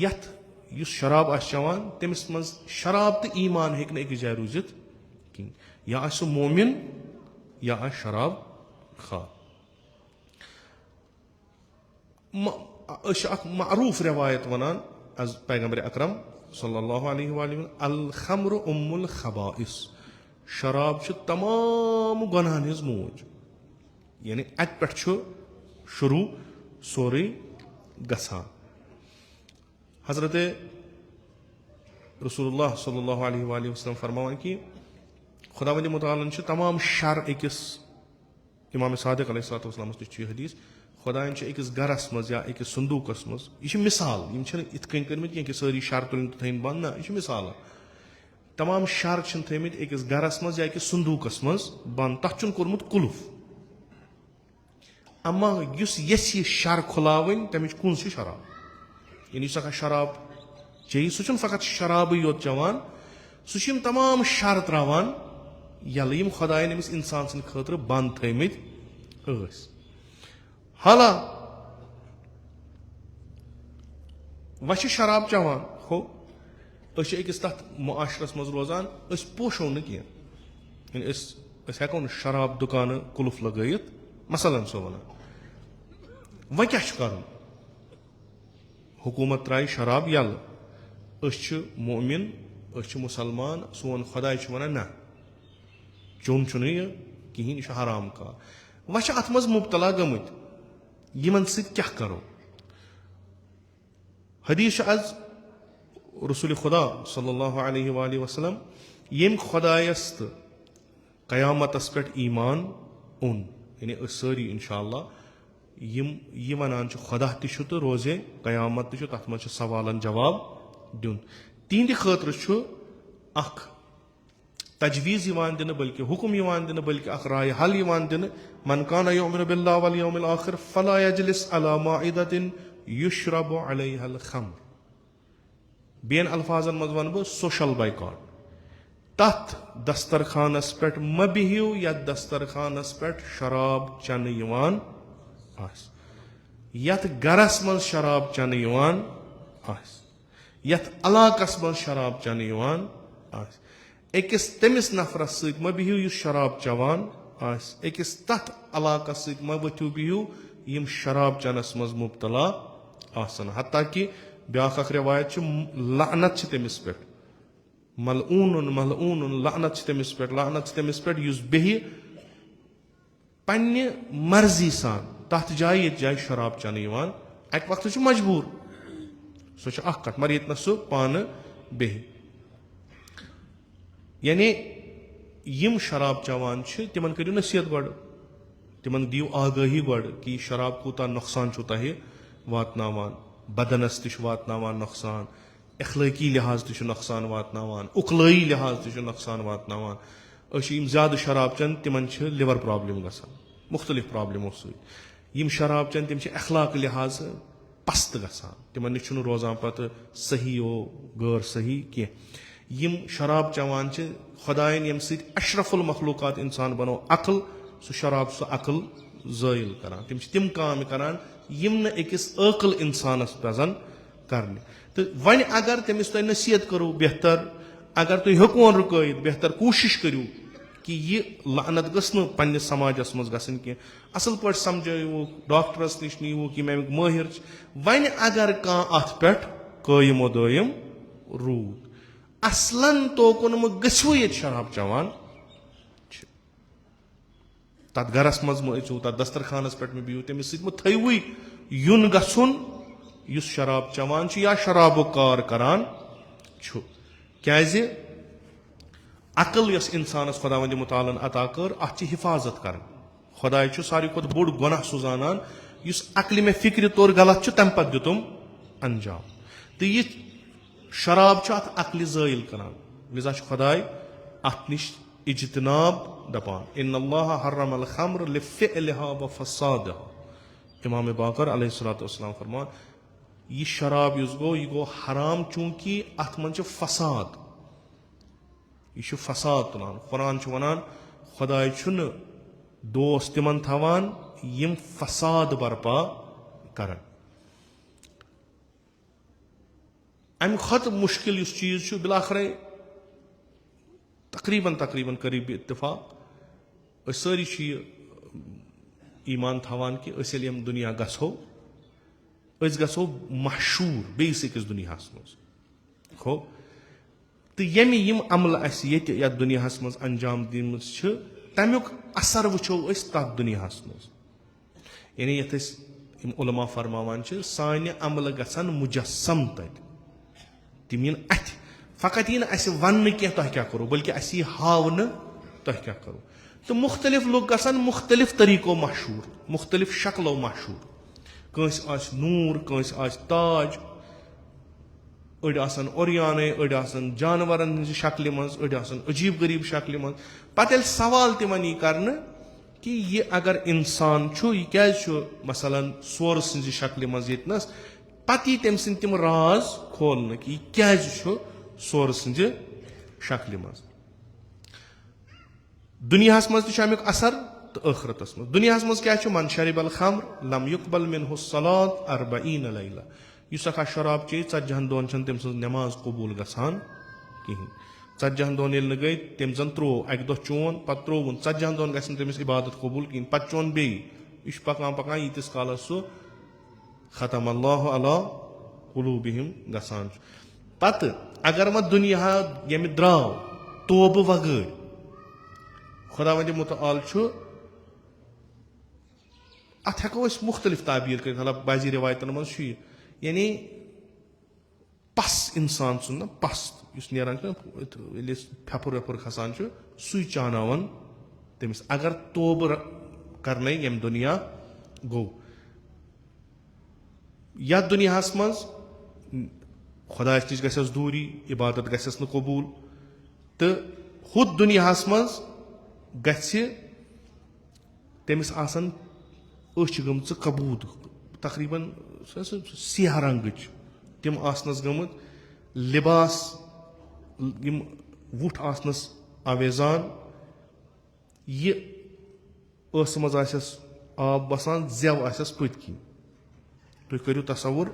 یتھ یُس شراب آسہِ چٮ۪وان تٔمِس منٛز شراب تہٕ ایمان ہیٚکہِ نہٕ أکِس جایہِ روٗزِتھ کِہیٖنۍ یا آسہِ سُہ مومِن یا آسہِ شراب خور أسۍ چھِ اکھ معروٗف رٮ۪وایت وَنان از پیغمبرِ اکرم صلی اللہ علیہ وآلہ وسلم الخمر ام الخبائث شراب چھُ تمام گۄنہن ہٕنٛز موج یعنی اتہِ پٮ۪ٹھ چھُ شروٗع سورُے گژھان حضرت رسول اللہ صلی اللہ علیہ وآلہ وسلم فرماوان کہِ خۄداوندِ مُتعالن چھُ تمام شر أکِس امام صادق علیہ الصلوۃ والسلامس نِش چھُ یہِ حدیٖث خۄدایَن چھُ أکِس گرس منٛز یا أکِس صندوٗقس منٛز یہِ چھِ مِثال یِم چھِنہٕ یِتھ کٔنۍ کٔرمٕتۍ کینٛہہ کہِ سٲری شر تُلٕنۍ تہٕ تھٲیِن بنٛد نہ یہِ چھِ مِثالا تمام شر چھِنہٕ تھٲیمٕتۍ أکِس گرس منٛز یا أکِس صندوٗقس منٛز بنٛد تتھ چھُنہٕ کوٚرمُت قُلف اما یُس یژھِ یہِ شر کھُلاوٕنۍ تمِچ کُنٛز چھِ شراب یعنی یُس اکھ شراب چیٚیہِ سُہ چھُنہٕ فقط شرابٕے یوت چٮ۪وان سُہ چھُ یِم تمام شر تراوان یَلہٕ یِم خۄدایَن أمِس انسان سٕنٛدِ خٲطرٕ بنٛد تھٲیمٕتۍ ٲسۍ حالا وۄنۍ چھِ شراب چٮ۪وان ہو أسۍ چھِ أکِس تتھ معاشرس منٛز روزان أسۍ پوشو نہٕ کینٛہہ یعنی أسۍ ہٮ۪کو نہٕ شراب دُکانہٕ قُلف لگٲیِتھ مثلاً چھُسو ونان وۄنۍ کیٛاہ چھُ کرُن حکوٗمت ترٛایہِ شراب یَلہٕ أسۍ چھِ مومِن أسۍ چھِ مُسلمان سون خۄداے چھُ ونان نہ چیوٚن چھُنہٕ یہِ کِہیٖنۍ یہِ چھُ حرام کار وۄنۍ چھِ اتھ منٛز مُبتلا گٔمٕتۍ یِمن سۭتۍ کیٛاہ کرو حدیٖث چھُ آز رسول خۄدا صلی اللہ علیہ وآلہ وسلم ییٚمۍ خۄدایس تہٕ قیامتس پٮ۪ٹھ ایمان اوٚن یعنی أسۍ سٲری انشاء اللہ یِم یہِ ونان چھِ خۄدا تہِ چھُ تہٕ روزے قیامت تہِ چھُ تتھ منٛز چھُ سوالن جواب دیُن تِہنٛدِ خٲطرٕ چھُ اکھ تجویٖز یِوان دِنہٕ بلکہِ حُکُم یِوان دِنہٕ بلکہِ اکھ رایہِ حل یِوان دِنہٕ من کان یؤمن باللہ والیوم الآخر فلا یجلس علی مائدۃ یشرب علیہا الخمر بیٚین الفاظن منٛز ونہٕ بہٕ سوشل بایکاٹ تتھ دسترخانس پٮ۪ٹھ مہ بِہِو یتھ دسترخانس پٮ۪ٹھ شراب چٮ۪نہٕ یِوان آسہِ یتھ گرس منٛز شراب چٮ۪نہٕ یِوان آسہِ یتھ علاقس منٛز شراب چٮ۪نہٕ یِوان آسہِ أکِس تٔمِس نفرس سۭتۍ مہ بِہِو یُس شراب چٮ۪وان آسہِ أکِس تتھ علاقس سۭتۍ مہ ؤتھِو بِہِو یِم شراب چٮ۪نس منٛز مُبتلا آسن حتیٰ کہِ بیاکھ اکھ رٮ۪وایت چھِ لعنت چھِ تٔمِس پٮ۪ٹھ ملعوٗنُن ملعوٗنُن لعنت چھِ تٔمِس پٮ۪ٹھ لعنت چھِ تٔمِس پٮ۪ٹھ یُس بیٚہہِ پننہِ مرضی سان تتھ جایہِ ییٚتہِ جایہِ شراب چٮ۪نہٕ یِوان اکہِ وقتہٕ چھُ مجبوٗر سۄ چھِ اکھ کتھ مگر ییٚتہِ نس سُہ پانہٕ بیٚہہِ یعنی یِم شراب چٮ۪وان چھِ تِمن کٔرِو نصیحت گۄڈٕ تِمن دِیِو آگٲہی گۄڈٕ کہِ یہِ شراب کوٗتاہ نۄقصان چھُو تۄہہِ واتناوان بدنس تہِ چھُ واتناوان نۄقصان اخلٲقی لحاظ تہِ چھُ نۄقصان واتناوان اُخلٲیی لحاظ تہِ چھُ نۄقصان واتناوان یم زیادٕ شراب چٮ۪ن تِمن چھِ لِور پرابلم گژھان مختلف پرابلمو سۭتۍ یم شراب چٮ۪ن تِم چھِ اخلاق لحاظ پست گژھان تِمن نِش چھُنہٕ روزان پتہٕ صحیح و غٲر صحیح کینٛہہ یم شراب چٮ۪وان چھِ خۄدایَن ییٚمہِ سۭتۍ اشرف المخلوقات انسان بنو عقل سُہ شراب سُہ عقل زٲیِل کران تِم چھِ تِم کامہِ کران یِم نہٕ أکِس عٲقل انسانس پزن کرنہِ تہٕ وۄنۍ اگر تٔمِس تُہۍ نصیحت کٔرِو بہتر اگر تُہۍ ہیٚکون رُکٲیِتھ بہتر کوٗشش کٔرِو کہِ یہِ لعنت گٔژھ نہٕ پننِس سماجس منٛز گژھٕنۍ کینٛہہ اصل پٲٹھۍ سمجھٲیوُکھ ڈاکٹرس نِش نیٖوُکھ یِم امیُک مٲہِر چھِ وۄنۍ اگر کانٛہہ اتھ پٮ۪ٹھ قٲیِم و دٲیِم روٗد اصلن توکُن گٔژھِو ییٚتہِ شراب چٮ۪وان چھِ تتھ گرس منٛز مہ أژِو تتھ دسترخانس پٮ۪ٹھ مہ بِہِو تٔمِس سۭتۍ مہ تھٲیوٕے یُن گژھُن یُس شراب چٮ۪وان چھُ یا شرابُک کار کران چھُ کیازِ عقل یۄس انسانس خۄدا وندِ مُتعالن عطا کٔر اتھ چھِ حفاظت کرٕنۍ خۄداے چھُ ساروی کھۄتہٕ بوٚڑ گۄناہ سُہ زانان یُس عقلہِ مےٚ فِکرِ توٚر غلط چھُ تمہِ پتہٕ دِتُم انجام تہٕ یہِ شراب چھُ اتھ عقلہِ زٲیِل کران لِذا چھُ خۄداے اتھ نِش اجتناب دپان ان اللہ حرم الخمر لفعلها وفسادها امام باقر علیہ الصلوۃ والسلام فرمان یہِ شراب یُس گوٚو یہِ گوٚو حرام چوٗنٛکہِ اتھ منٛز چھُ فساد یہِ چھُ فساد تُلان قرآن چھُ ونان خۄداے چھُنہٕ دوس تِمن تھاوان یِم فساد برپا کرن امہِ کھۄتہٕ مُشکِل یُس چیٖز چھُ بِلاخرے تقریٖبن قریٖب اتفاق أسۍ سٲری چھِ یہِ ایٖمان تھاوان کہِ أسۍ ییٚلہِ ییٚمہِ دُنیا گژھو أسۍ گژھو مشہوٗر بیٚیِس أکِس دُنیاہس منٛز ہو تہٕ ییٚمہِ یِم عملہٕ اَسہِ ییٚتہِ یتھ دُنیاہس منٛز انجام دِمٕژ چھِ تمیُک اثر وٕچھو أسۍ تتھ دُنیاہس منٛز یعنی یتھ أسۍ یِم علما فرماوان چھِ سانہِ عملہٕ گژھن مُجسم تتہِ تِم یِن اتھِ فقط یی نہٕ اَسہِ وننہٕ کینٛہہ تۄہہِ کیاہ کوٚروٗ بٔلکہِ اَسہِ یی ہاونہٕ تۄہہِ کیاہ کوٚروٗ تہٕ مُختٔلِف لُکھ گژھن مُختٔلِف طٔریٖقو مشہوٗر مُختٔلِف شکلو مشہوٗر کٲنٛسہِ آسہِ نوٗر کٲنٛسہِ آسہِ تاج أڑۍ آسن اوریانے أڑۍ آسن جانورن ہٕنٛزِ شکلہِ منٛز أڑۍ آسن عجیٖب غریٖب شکلہِ منٛز پتہٕ ییٚلہِ سوال تِمن یی کرنہٕ کہِ یہِ اگر انسان چھُ یہِ کیازِ چھُ مثلاً سورٕ سٕنٛزِ شکلہِ منٛز ییٚتنس پتہٕ یی تٔمۍ سٕنٛدۍ تِم راز کھولنہٕ کہِ یہِ کیازِ چھُ سورٕ سٕنٛزِ شکلہِ منٛز دُنیاہس منٛز تہِ چھُ امیُک اثر تہٕ ٲخرتس منٛز دُنیاہس منٛز کیاہ چھُ من شرب الخمر لم یقبل منہ الصلاۃ 40 لیلہ یُس اکھ شراب چیٚیہِ 40 دۄہن چھنہٕ تٔمۍ سٕنٛز نٮ۪ماز قبوٗل گژھان کِہینۍ 40 دۄہن ییٚلہِ نہٕ گٔے تٔمۍ زن تروو اکہِ دۄہ چون پتہٕ ترووُن 40 دۄہن گژھِ نہٕ تٔمِس عبادت قبوٗل کِہینۍ پتہٕ چون بیٚیہِ یہِ چھُ پکان ییٖتِس کالس سُہ ختم اللہ علی قلوٗبہم گژھان چھُ پتہٕ اگر وۄنۍ دُنیا ییٚمہِ درٛاو توبہٕ وغٲر خۄدا وندِ مُتعال چھُ اتھ ہٮ۪کو أسۍ مُختٔلِف تعبیٖر کٔرِتھ مطلب بعضی رِوایتن منٛز چھُ یہِ یعنی پس انسان سُنٛد نہ پس یُس نیران چھُ ییٚلہِ أسۍ پھیٚپھر ویٚپھر کھسان چھُ سُے چاناوان تٔمِس اگر توبہٕ کرنے ییٚمہِ دُنیا گوٚو یتھ دُنیاہس منٛز خۄدایس نِش گژھٮ۪س دوٗری عبادت گژھٮ۪س نہٕ قبوٗل تہٕ ہُتھ دُنیاہس منٛز گژھِ تٔمِس آسان أچھ گٔمژٕ کبوٗد تقریٖبن سِیاہ رنٛگٕچ تِم آسنس گٔمٕتۍ لِباس یِم وُٹھ آسنس آویزان یہِ ٲسہٕ منٛز آسٮ۪س آب وسان زٮ۪و آسٮ۪س پٔتۍ کِنۍ تُہۍ کٔرِو تصور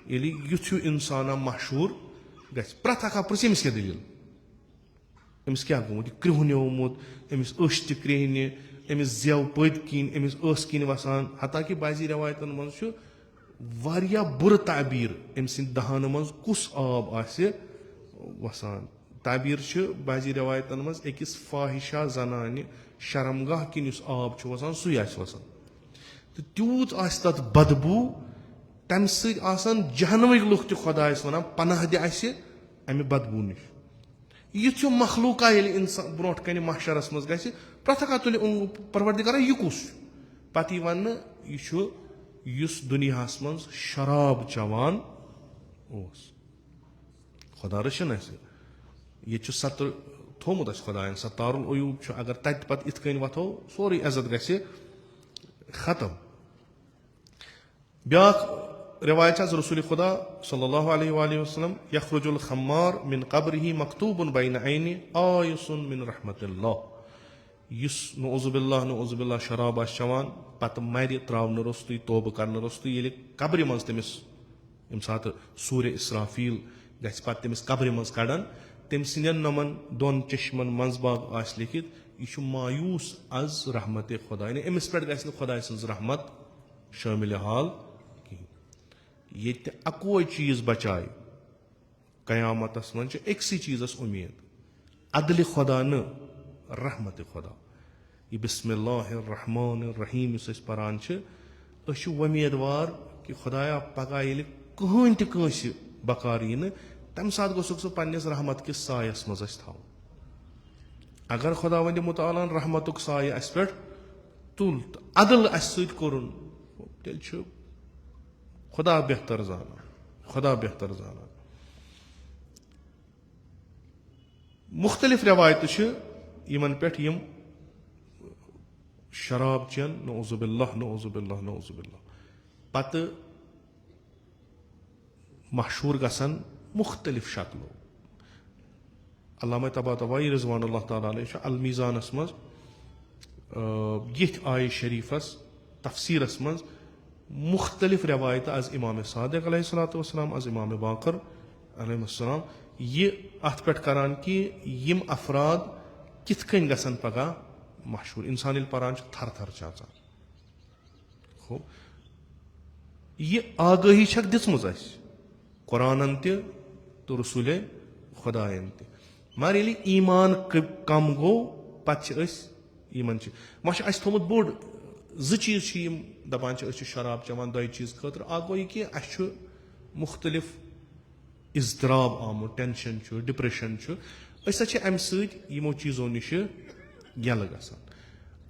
ییٚلہِ یُتھ ہیوٗ انسانا مشہوٗر گژھِ پرٛٮ۪تھ اکھ پرٛژھِ أمِس کیٛاہ دٔلیٖل أمِس کیٛاہ گوٚمُت یہِ کرٛہُنیومُت أمِس أچھ تہِ کرٛہنہِ أمِس زٮ۪و پٔتۍ کِنۍ أمِس ٲسہٕ کِنۍ وسان حتاکہِ بعضی رٮ۪وایتن منٛز چھُ واریاہ بُرٕ تعبیٖر أمۍ سٕنٛدِ دہانہٕ منٛز کُس آب آسہِ وسان تعبیٖر چھِ بعضی رٮ۪وایتن منٛز أکِس فاحِشہ زنانہِ شرمگاہ کِنۍ یُس آب چھُ وسان سُے آسہِ وسان تہٕ تیوٗت آسہِ تتھ بدبوٗ تمہِ سۭتۍ آسان جہنمٕکۍ لُکھ تہِ خۄدایس ونان پناہ دِ اسہِ امہِ بدبوٗ نِش یُتھ ہیوٗ مخلوٗقا ییٚلہِ انسان برونٛٹھ کنہِ محشرس منٛز گژھِ پرٛٮ۪تھ اکھ تُلہِ پروردِگارا یہِ کُس چھُ پتہٕ یی وننہٕ یہِ چھُ یُس دُنیاہس منٛز شراب چٮ۪وان اوس خۄدا رٔچھِنۍ اسہِ ییٚتہِ چھُ थोमुत अस खुदायन सत्तारुल अयूब छु अगर तत पत इत कन वथो सोरी इज्जत गसे खत्म ब्याख रिवायत रसूल खुदा सल्लल्लाहु अलैहि वसल्लम यखरुजुल खम्मार मिन कब्रिही मकतूबुन बैन ऐनी आयुसुन मिन रहमतिल्लाह युस नउज़ुबिल्लाह शराब आस चवान पत मर त्रावन रोस्तुय तौब करन रोस्तुय येले कब्र मज तमिस यम सात सूर्य इसराफील गछ पत तमिस कब्र मज कड़न तम सिंदन नमन दोन चश्मन मंजबाग आस लिखित यह मायूस अज रहमत खुदा अमिस पे गस खुदा सज रहमत शामिल हाल ये अकवै चीज बचाए कयामतस मन एकसी चीजस उम्मीद अदल खुदा न रहमत खुदा यह बिस्मिल्लाहिर्रहमानिर्रहीम पान वमीदवार कि खुदाया पगह ये कहन तस बकार यी तम सात गोसुक सह पन्निस रहमत किस सायस मज थो अगर खुदा वन मुताला रहमतुक साय अस पे तुल तो अदल अस सरुन तेल खुदा बेहतर जाना मुख्तलिफ रवायत यमन पे यम शराब चेन नौजुबिल्लाह पत मशहूर गसन मुख्तलिफ शक्लो अल्लामा तबातबाई रिजवानुल्लाह ताला अलैहि अल मीज़ानस मज यथ आय शरीफस तफसीरस मज मुख्तलिफ रवायत अज इमाम सादिक अलैहिस्सलाम अज इमाम बाकर अलैहिस्सलाम ये अत पे करान कि यम अफराद किथ कन गसन पगह मशहूर इंसान पान थर थर चाचान हो यह आगही छक दिसमज कुरानन तो रसूल खुदायन त मगर ये ईमान कम गो पत वह थोमुत बोड़ जो चीज दपान शराब चवान दो चीज खतर अ गो कि मुख्तलिफ इजतराब आमुत टेंशन डिप्रेशन अम समो चीजों नश यल गसान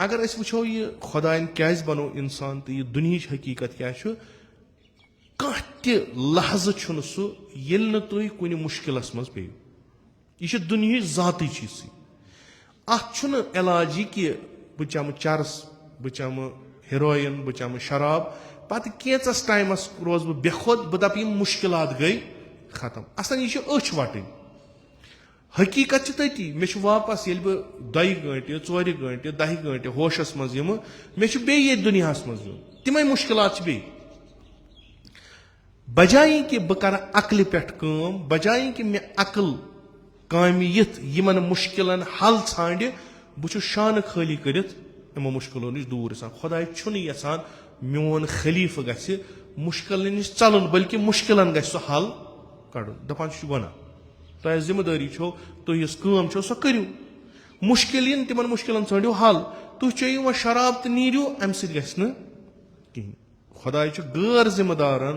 अगर वो यह खुदायन क्या बनो इंसान तो यह दुनिया हकीकत क्या कह लहज सह ये तुम कुन मुश्किलस मज पे यह दुनिया जाती चीज अत इलाज कि बह चम चरस बह चम हेरोइन बह चम शराब पत कैचस टाइमस रोज बह बेखुद बह दप यम मुश्किलात गई खत्म असन यह अच वटन हकीकत तती मे वापस ये बह 2 घंटे 4 घंटे 10 घंटे होशस मज मे ये दुनिया मज तम मुश्किलात बे बजाय कि बह कर अकल पे बजाय कि मे अकल काम यमन मुश्किलन हल छांड बह शान खाली कर मुश्किलों नश दूर खुदा यसान मोन खलीफ गस मुश्किल नश चलन बल्कि मुश्किलन गस सह हल कड़न दपान गुना तुम जिम्मेदारी तुम सह करू मुश्किल तिमन मुश्किलन षो हल तुम चेयू वह शराब तो नीरू अम कहीं खुदा गैर जिम्मेदारन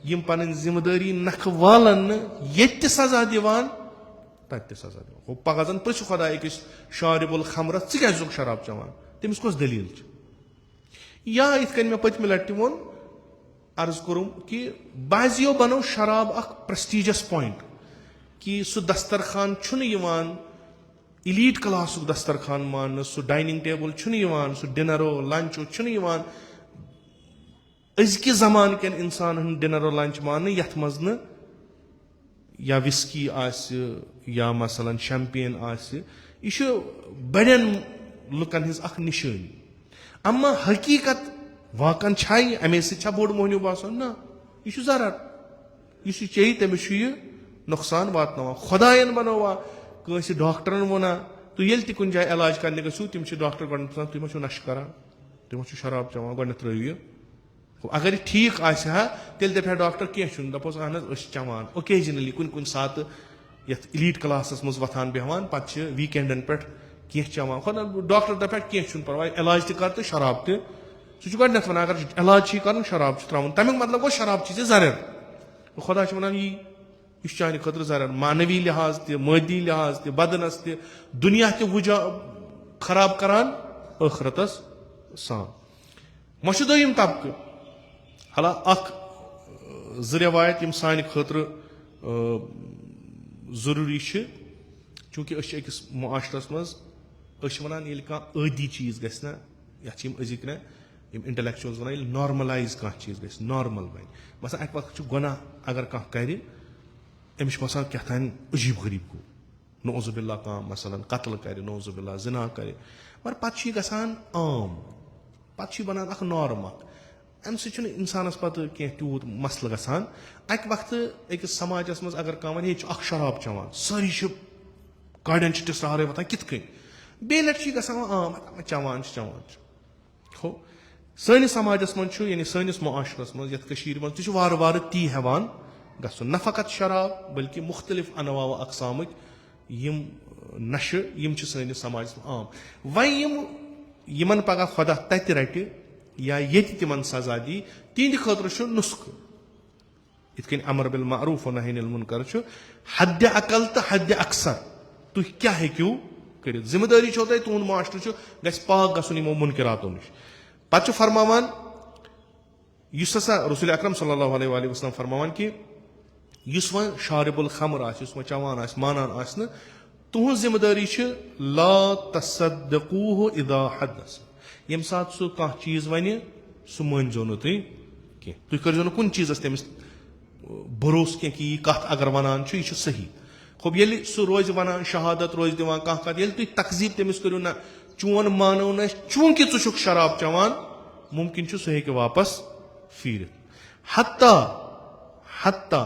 यम पन जिम्मेदारी नख वालन ये सजा दिवान तत सजा दिवान पगह जन पृछ खुदा अकिस शारिबुल खमरस क्या शराब चवान तमिस कस दलील या इत कन मे पत्म लट वोन अर्ज कोरुम कि बाजियो बनो शराब अख प्रेस्टीजियस पॉइंट कि सह दस्तरखान इलीट क्लास दस्तरखान मान सह डाइनिंग टेबल सह डिनरो लंचो अजक जमान कन इंसान डिनरो लंच मान यथ मज न या विस्की या मसलन शैम्पेन यह बड़न लुकन हज अख निशानी अम्मा हकीकत वाकन छाई अमे सह बोड़ मोहनियो बासान ना यह जरर यह चे तमिस नुकसान वातनावान खुदायन बनोवा कंस डॉक्टरन वना तो ये कुन जाए इलाज करने गो तम डॉक्टर गो तुम नश कर तुम शराब चवान गो त्रो अगर ठीक तेल दपा डॉक्टर कह दपोस अहन चवान ओकेजनली कुन कुन सात ये इलीट क्लासस मज वथान बेहवान पे वीकेंडन पे कह चवान खुदा डॉक्टर दपा कह परवाह इलाज कर तो शराब तो सह गो वन अगर इलाज कर शराब त्रावन तमिक मतलब गो शराब जरर खुदा वन यह चान खतर जरर मानवी लिहाज तदी लिहाज बदनस दुनिया तुजा खराब करान आखरतस सान मह दोयम तबक हाला ज रवायत यम सान खतर जरूरी चूंकि अकिस मुआशरस मज वन ये ٲदी चीज गस ना ये अजिक ना इंटेलेक्चुअल्स वन ये नॉर्मलाइज कह चीज गस नॉर्मल वन मसा अक वक्त गुनाह अगर कह कर अमिश बसान क्या थान अजीब गरीब गो नौजुबिल्ला कह मसलन कत्ल कर नौजुबिल्ला जिना कर मगर पे गसान आम पे बनान अख नॉर्म अम सह इंसानस पे कह तूत मसल गसान अक वक्त अकिस समाजस मज अगर कह वन अख शराब चवान सारी गाड़न टिसरारे वतान कित कन बे लट गसान आम चवान चवान हो सैनिस समाजस मज यानी सैनिस मुआशरस मज यत मज तह वार ती हेवान गसन न फकत शराब बल्कि मुख्तलिफ अनवा व अकसाम यम नशे यम सैनिस समाज आम वन पगह खुदा तत रट या ये तिमन सजा दी तिंद खतर नुस्ख इत अमर बिल मारूफ नही अनिल मुनकर हद अकल तो हद अक्सर तुह क्या हेक्यू कर जिम्मेदारी छो तुह तुंद मास्टर गस पाक गसन यमो मुनकरातो नश पे फरमान हसा रसूल अकरम सल्लल्लाहु अलैहि वसल्लम फरमान कि वन शारिबुल खमर वन चवान मानान तुहज जिम्मेदारी ला तसद्दकूहु इदा हदस यम सात सह कह चीज वन सह मानजो न तुह कर कुन चीजस तमिस भरोस कह कि यह कत अगर वनान यह सही खूब ये सह रोज वन शहादत रोज दिवान कह कत ये तुम तकजीब तमिस करो ना चोन मानो न चूंकि षुक शराब चवान मुमकिन सह हेक वापस फिर हत्ता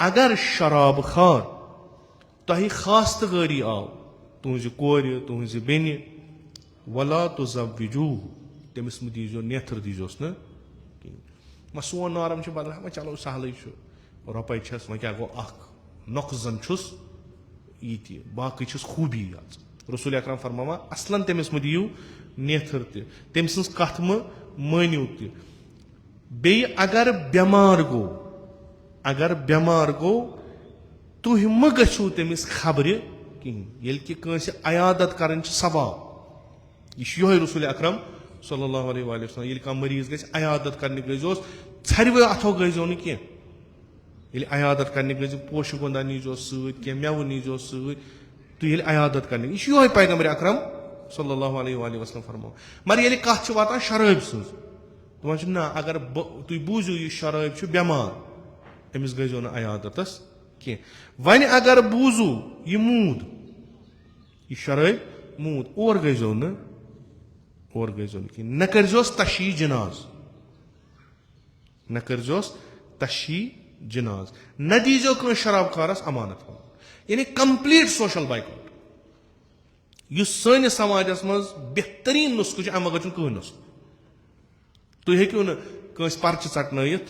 अगर शराब खार तह खास्तगारी आव तुज कोर तुज बेन वला तो जवजूह तमिस दीजो नेथर दीजोस न कह सोन नॉर्म बदल वो चलो सहल रुपये छस वह क्या गो नौकजन छुस ये बाकी खूबी रसूल अकरम फरमावा असलन तमिस दियो नेथर तम सज कथ मानिव बे अगर बेमार गो तुह म गो तमिस खबर कहें कि कंस अयादत कर सवाब यह रसूल अकरम सल्लल्लाहु अलैहि वसल्लम ये कह मरीज गस अयादत करने गजोस छरवे अथो गजो न कह ये अयादत करने गज पोश गुंदा नीजो सह मेव नीजो सह तुह अयादत करने यह पैगंबर अकरम सल्लल्लाहु अलैहि वसल्लम फरमाओ मगर ये कत वातान शराब सज वन ना अगर तुम बूझो यह शराब बेमार अमिस गजो न अयादतस कह वन अगर बूझो यह मूद यह शराब मूद और गजो न न करजोस तशी जनाज न दीजो कह शराब खारस अमानत यानी कंप्लीट सोशल बाइकआउट सैनिस समाजस मज बेहतरीन नुस्ख अम गो कह नुस्ख तुम हेक्यू न पर्च चटनयित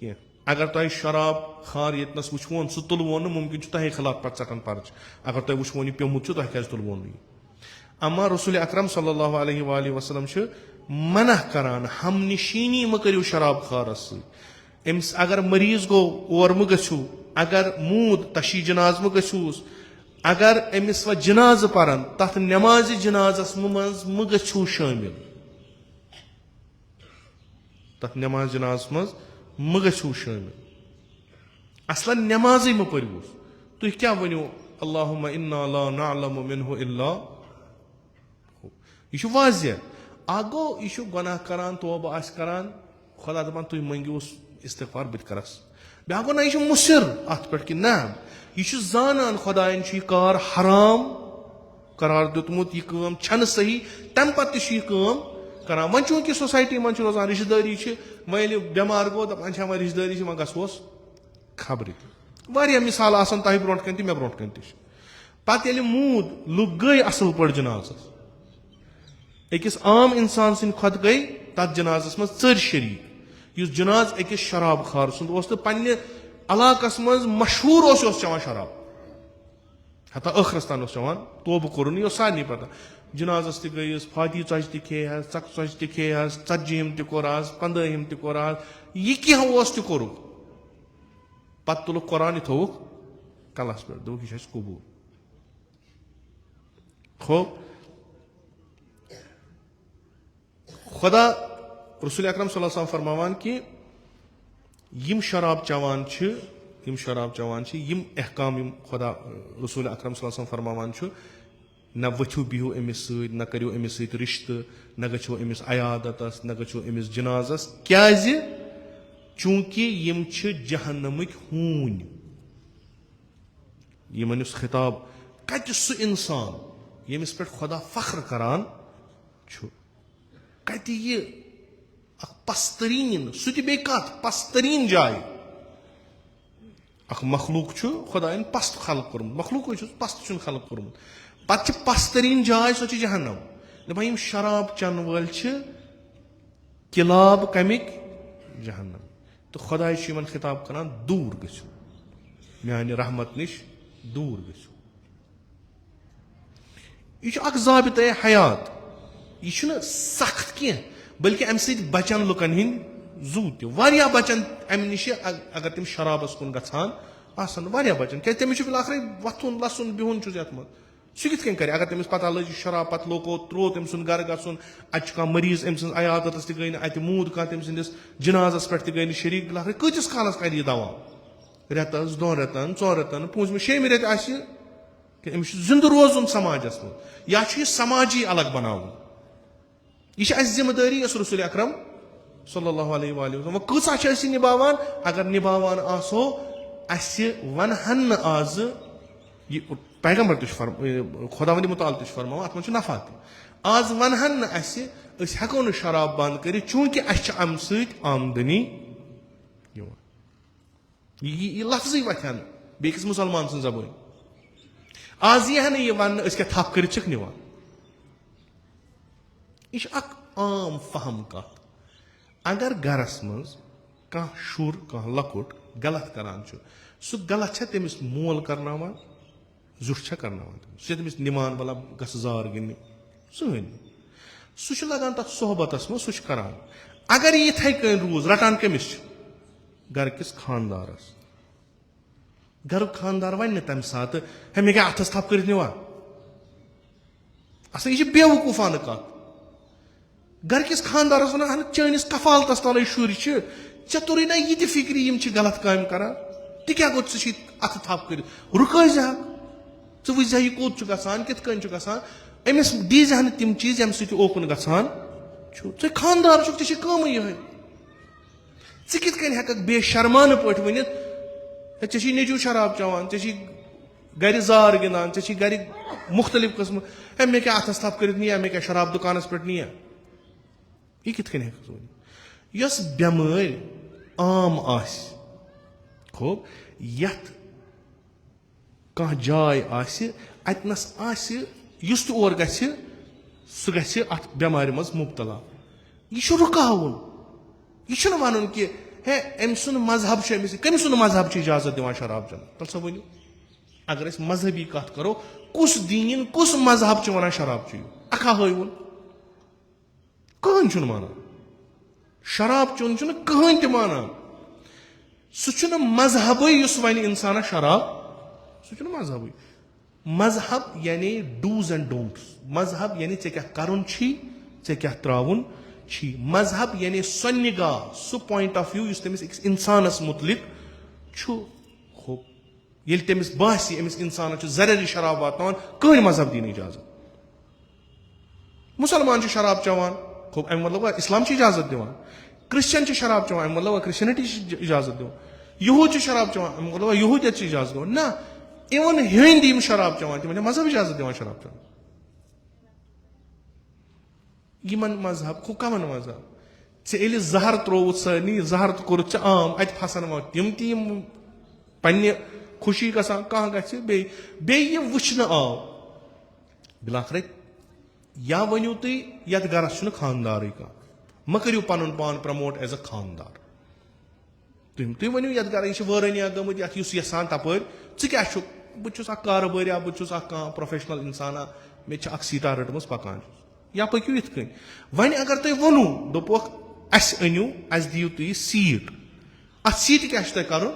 कह अगर तुम शराब खार यतनस वुचवन सह तुलवो मुमकिन तह खिलाफ पे चटन पर्च अगर तुम वुचवन प्योमुत तुह क्या तुलवो अमा रसूल अकरम सल्लल्लाहु अलैहि वसल्लम मना करान हम निशीनी म करियो शराब खारस अमिस अगर मरीज गो और म गु अगर मूद तशी जनाज म गूस अगर अमिस व जनाज पान तथ नमाज जनाजस मज म गु शामिल तथ नमाज जनाज मज म गु शामिल असलन नमाज म परोस तुह क्या वनो अल्लाहुम्मा इन्ना ला नअलमु मिन्हु इल्ला यह वाजिया गो यह गुनाह करान तोबा आस करान खुदा दपान तुम मंगिवस इस्तिगफार बत करस ब्या गो ना यह मुसर अत पे कि ना यह जानान खुदायन यह कार हराम करार दितमुत यह काम छन सही तम पत यह काम करान वन चूंकि सोसाइटी मन रोजान रिश्तेदारी वो बेमार गो दपान वन रिश्तेदारी वह गसोस खबर वारिया मिसाल आसान तह ब्रोट कन मे ब्रोट कन पे मूद लुक गई असल पे जनाजस अकिस आम इंसान सिंद खुद गई तथ जनाजस मज चर शरीक इस जनाज अकिस शराब खार सुंद तो पन्ने इलाकस मज मशहूर चवान शराब हता ٲखरस तान चवान तोब कोर यह सारे पता जनाजस तई फाती चच खे चक चच खे षतजिम तोर 15 तोर यह क्या तोर पे तुल कुरान थोक कलस पे दोक यह कबूल खो खुदा रसूल अकरम सल्लल्लाहु अलैहि वसल्लम फरमावान कि यम शराब चवान यम शराब चवान यम अहकाम यम खुदा रसूल अकरम सल्लल्लाहु अलैहि वसल्लम फरमावान न वथ्यू बिहू अमिस सत न करियो अमिस सत रिश्ते न गो अमिस अयादतस न गो अमिस जनाजस क्या चूंकि यम जहन्नमिक हून यमन खिताब कत सह इंसान यमिस पे खुदा फख्र करान कत यह पस्तरीन सह बे कत पस्तरीन जाय अख मखलूक खुदायन पस्त खल्क कोरमुत मखलूक पस्त खल्क कोरमुत पत पस्तरीन जाय सो जहन्नम दपान यम शराब चन वल किलाब कमिक जहन्नम तो खुदाय खिताब करान दूर गो म्यान रहमत निश दूर गो यह ज़ाबित हयात यह सख्त कह बल्कि अम सत बचान लुकन हिंद जू तह बचान अम नश अगर तम शराबस कुन गसान बचान क्या तमिस फिलहाल वथुन लसन बिहुन यथ मज सह कित कर अगर तमिस पता लज शराब पत लोको त्रो तम सुन गर गन अ मरीज अम सज अयादत गई अत मूद कह तम सदिस जनाजस पे गई शरीक फिलहाल कतिस कालस कर यह दवा रेतस 2 रेतन 4 रेतन 5 6 रेत अमिस जिंद रोजुन समाजस मज या समाजी अलग बनाव यह जिम्मेदारी रसूल अकरम सल्लल्लाहु अलैहि वसल्लम कस निभावान अगर निभावान आसो वनहन आज पैगम्बर खुदावंद मुताल फरमावान अत मज नफा आज वनहन हेको न शराब बंद कर चूंकि अम आमदनी यह लफ्जी वथन बेकिस मुसलमान सं जबान आज यह ना यह वन क्या थप कर निवान यह आम फहम कत अगर गरस मज कह शुर कह लकुट गलत करान सह गलत तमिस मोल करनावान जुठ करनावान सह तमिस निमान बला गस जार गिन सहन सह लगान तथ सोहबतस मज सह करान अगर इथे कन रूज रटान कमिस घर किस खानदारस घर खानदार वन तम सात हे मे क्या अथस थप कर निवान अस यह बेवकूफान कत घर किस खानदारस वन चनिस कफालतस तल शुर ऐ तोर ना यह फिक्री गलत काम करान तह क्या गो अथ थप कर रुकज वुझ यह कोत गसान कित गसान अमिस दीज तम चीज यम सत ओकुन गसान े खानदार चे कम यह कित हेक बेशर्माना पे वनित चे नेचू शराब चवान चे गर जार गिंदान चे गर मुख्तलिफ किस्म हे मे क्या अथस थप कर निया मे क्या शराब दुकानस पे निया यह कित यस बेमारी आम खूब यथ कह जाय अतनस युस और सह गि अत बेमारी मज मुब्तला यह रुकावन यह वन कि हे अम सुन मजहब कम सुन मजहब इजाजत दिवान शराब चन तल सा वनु अगर मजहबी कत करो कुस दीन कुस मजहब वन शराब चो अखा हवन कहन माना शराब चुन कहन मानान सह मजहब वन इंसान शराब सह मजहब मजहब यानी डूज एंड डोंट्स मजहब यानी चे क्या करुन चे क्या त्रावुन मजहब यानी सो निगाह सो पॉइंट ऑफ व्यू तमिस इंसानस मुतलिक खूब ये तमिस बासी अमिस इंसान जररी शराब वातान कहन मजहब दीन इजाजत मुसलमान शराब चवान खूब अम मतलब इस्लाम इजाजत दिवान क्रिश्चियन शराब चवान अम मतलब क्रिश्चियनिटी इजाजत दिवान यहूद शराब चवान अम मतलब यहूदियत इजाजत दिवान ना इवन हिंद शराब चवान तम मजहब इजाजत दिवान शराब चवान यमन मजहब खो कमन मजहब चे जहर त्रोवुत सानी जहर कोर आम अत फसान तम तम पन्ने खुशी गसान कह गि वुचन आव बिलाखर या वनु तुम यथ गरस खानदार कह म करू पन पान प्रमोट एज अ खानदार तुम वनु यथ गर यह वरानिया गमुत यथ यसान तपर क्या बहुत कारोबारिया बहुत प्रोफेशनल इंसाना मे सीटा रटम पकान या पकू इत वन अगर तुम वनु दोपोक अस अनु अस दियो तुम सीट अत सीट क्या कर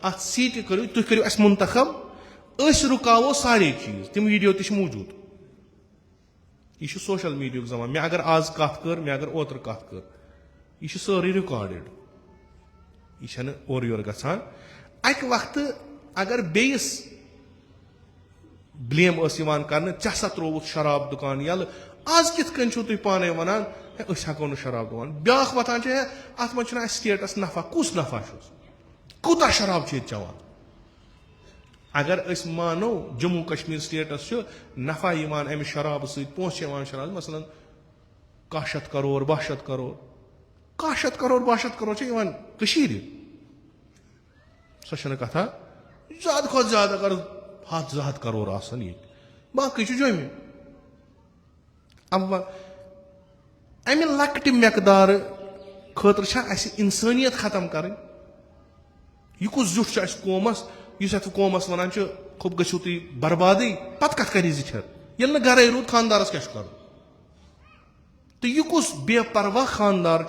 अत सीट करो तुम करो अस मुंतखब अस रुकावो सारे चीज तम वीडियो तह मौजूद यह सोशल मीडिया जमान मे अगर आज कत कर मे अगर ओतर कत कर यह सारे रिकॉर्डेड यह और योर गसान अकि वक्त अगर बेस ब्लेम कर चा त्रोवुत शराब दुकान यल आज कित कन तुम पाने वनान हेको शराब दुकान ब्या वतान अत मे स्टेटस नफा कुस नफा कूता शराब चवान अगर मानो जम्मू कश्मीर स्टेटस नफा अमि शराब सोस शराब मसलन 100 करोड़ 62 करोड़ 100 करोड़ 62 करोड़ सो कथा ज्यादा खुद ज्यादा अगर 100 करोड़ आसान बाकी जम्मू अब अमि लकट मकदार खतर इंसानियत खत्म कर यह कुछ जुट कौमस कौमस वनान खुद गो तुम बर्बादी पत कत कर जिर ये गर रूद खानदारस क्या कर तो यह कुछ बेपरवाह खानदार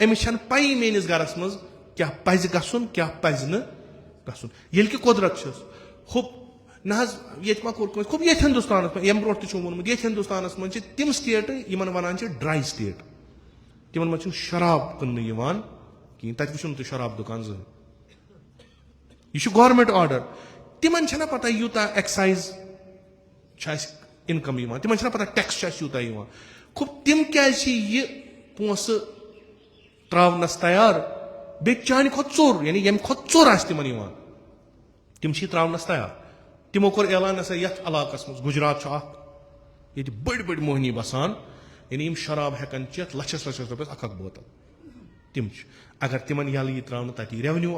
अमिस पई मेनिस गरस मज क्या पज गुन क्या पज नुन ये कि कुदरत खुब ना ये खुब ये हिंदुस्तान यम ब्रो वोनमुत ये हिंदुस्तान मज तम स्टेट इन वनान ड्राई स्टेट तिमन मज शराब कन कहें तत वो तुम शराब दुकान जहन यह गवर्नमेंट ऑर्डर तिमन पता यूता एक्साइज इनकम तिमन पता टैक्स यूता खुब तिम क्या पोस त्रावनस तैयार बे चान खुद चोर यानी यम खुद चोर तिमन तिम त्रावनस तैयार तिमो कोर ऐलान ये इलाकस मज गुजरात ये बड़ बड़ मोहनी बसान यानी यम शराब हेकन चेत लछस लछस रुपये अख बोतल तिम अगर तिमन यल त्रावन तती रेवन्यू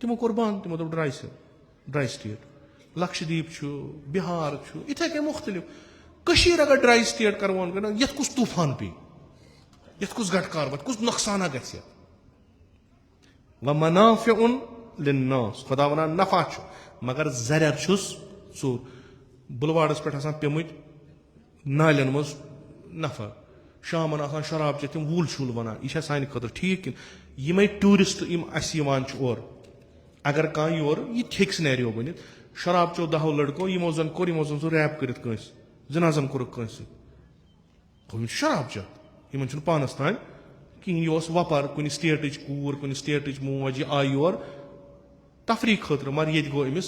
तिमो कोर बंद तिमो दोप ड्राई स्टेट लक्षद्वीप बिहार इथे कह मुख्तलिफ अगर ड्राई स्टेट करवान ये कुछ तूफान पे ये कुछ गटकार वत कुछ नुकसान गि व मनाफिउन लिन्नास खुदा वन नफा मगर जरर चोर बुलवाडस पे पेमुत नालन मज नफा शामन शराब चे तिम वूल शूल वन यह सान खतर ठीक कि यम टूरिस्ट और अगर कह योर यह सिनेरियो बन शराब चो 10 लड़कों यमो जन कोर सो रैप कर जनाजन कोर शराब चत इन पानस तान कहें यह वपर कुन स्टेट कूर कुन स्टेट मोज यह आई योर तफरी खतर मगर ये गो अमिस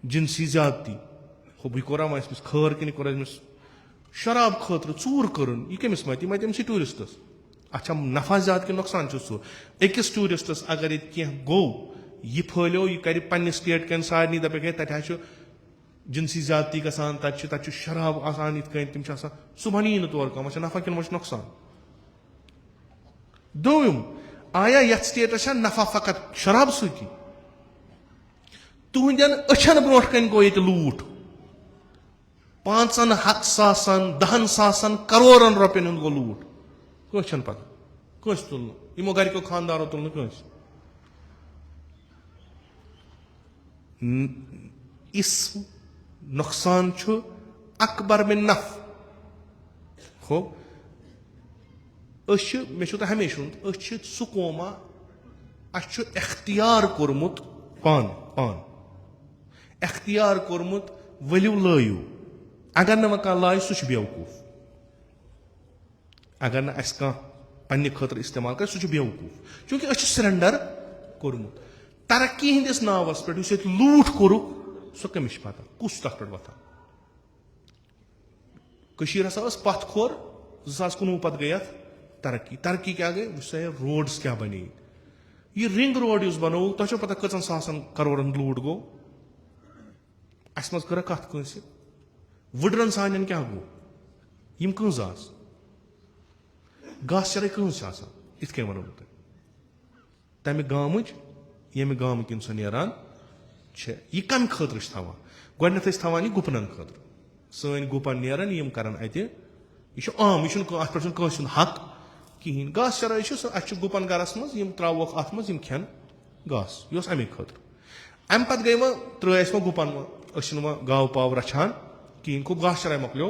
जिनसी ज्यादती हो बह कोरा अमिस खर कि कोर अमिस शराब खतर चूर कर यह कमिस मत अमस टूरिस्टस अच्छा नफा ज्यादा कि नुकसान सो अकिस टूरिस्टस अगर ये गो यह फैलो यह कर पे स्टेट कन सारे दप तत जिनसी ज्यादती गसान तत शराब आसान इत तम सुबह यी तौर कम नफा कि नुकसान दोम आया ये स्टेटस नफा फकत शराब सती तुहदन अछन ब्रो कन गो ये लूट 5 हथ सासन 10 सासन करोड़न रुपयन गो लूट कस पता कस तुल यमो गरको खानदारो तुल कस इस नुकसान अकबर में नफ हो मे हमेशा सह कौमा अख्तियार कोरमुत पान अख्तियार कोरमुत वलियो लायू अगर न कह लाय सह बेवकूफ अगर न पे खतर इस्तेमाल कर सह बेवकूफ चूंकि सरेंडर कोरमुत तरक्की हंदिस नावस पे लूट कोरुक सह कमिश पता कुस तथ पे वतान हसा पथ खोर 2019 पत गई तरक्की क्या गई वो रोड्स क्या बने यह रिंग रोड बनो तुम पता कचन सासन करोड़न लूट गो अस मज कर कत वुडरन सान क्या गो यम कज घास चराई कज इत कन वो तमें गाम ये गाम किन सह नीरान यह कम खतर गोडन थवान यह गुपन खतर सन गुपन नीरान यम कर यह आम यह अत पे कंस हक कहें घास चराई अ गुपन गरस मज त्रोक अत मज खेन घास यह अमे खतर अम पे गई वो त्रस वो गुपन वो गाव पाव रचान कहें खूब घास चराई मकलो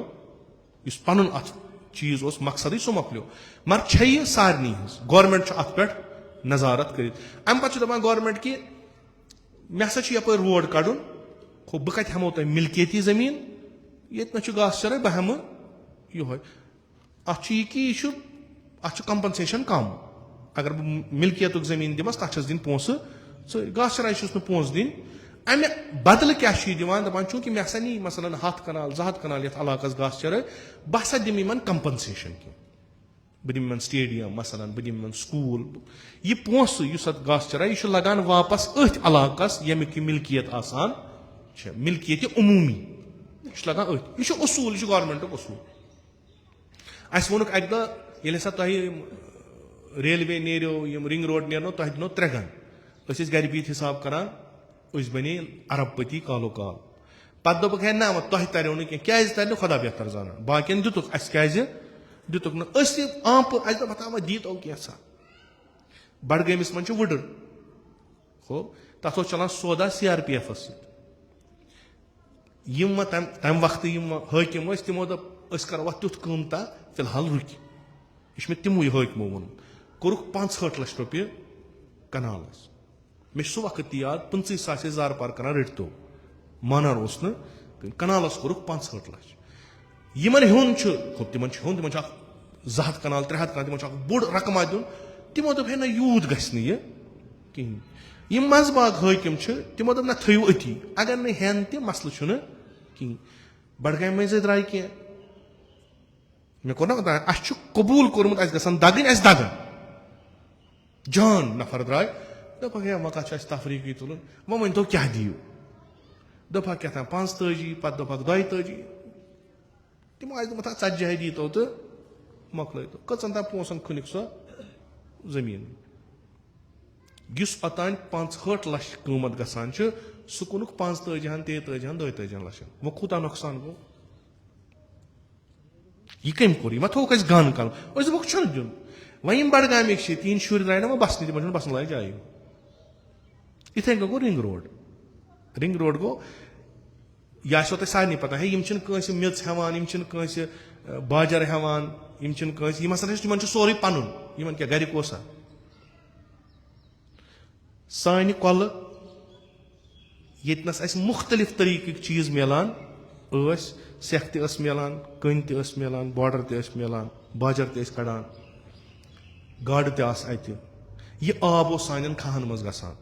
पुन अत चीज मकसद सह मकलो मगर यह सारे गवर्नमेंट अत पे नजारत कर अम पे दपान गवर्नमेंट कि मे हसा यप रोड कड़न खूब बह कत हमो तुम मिल्कियती जमीन ये ना घास चराई बह हम ये अत कि यह कंपनसेशन कम अगर बह मिल्कियत जमीन दिमस तथ दिन पोस गास चराई पोंस दिन अमे बदल क्या दपान चूंकि मे हसा नी मसलन 100 कनाल 200 कनाल ये इलाकस गास चराई बह हसा दिम इन कंपनसेशन की बह दिम इन स्टेडियम मसलन बह दिम इन स्कूल यह पोस गास चराई यह लगान वापस अथ इलाकस यमिक मिल्कियत आसान मिल्कियत उमूमी यह लगान अथ यह उसूल यह गवर्नमेंट उसूल अस वोनुक अक दह ये हसा तुह रेलवे नेरो रिंग रोड नेरनो तुह दिनो 3 गन गर बित हिसाब करान बने अरबपति कालो काल पत दोपक है ना तुह तरो ना क्या तर खुदा बेहतर जाना बाकियन दुतुक दुतुक आंप अस बता दीतो कैसा बडगमिस मन वुडर हो तथ चलान सौदा CRPF यम तम वक्त हाकिम तमो दप करो तुथ कमता फिलहाल रुक यह तिमो हाकिमो वोन कोरुक 65 लाख रुपये कनालस मे सह वक्त याद 25,000 जार पार कर रटतो मानार कनालस कोरुक 65 लाख यमन हून तिमन हून तिमन 200 कनाल 300 कनाल तिमन बोड़ रकमा दिन तिमो दप है ना यूत गि कहें यम मजबाग हाकिम तिमो दप ना थो अति अगर न हेन तह मसल कहें बडगाम मज द्राय कह मे कोर ना अस कबूल कोर्मुत अस गसन दगन अस दगन जान नफर द्राय दपा है वह कह तफरीकी तुलन वह वन तो क्या दियो दपा क्या 45 पत दपा 42 तमो दपा 40 दीतो तो मकल तो कचन तान पोसन खुनिक सह जमीन ओतान 65 लाख कीमत गसान सह कुनुक 45 43 लाख वो कूता नुकसान गो यह कम कोर यह थोक गन कल दोक दिन वह बडगामिक तीन शुर द्राय ना वह बसने तम बसन लायक जाय इथे गो रिंग रोड गो यह तुम सारे पता है यह मेज हेवान बाजर हेवान यम हसा सोरे पन क्या गर कोसा सान कल ये मुख्तलिफ तरीक चीज मिलान सेख तस मिलान कन तस मिलान बॉर्डर तस मिलान बाजर तस कड़ान गाड़ तस यह आब सान खाहन मज गसान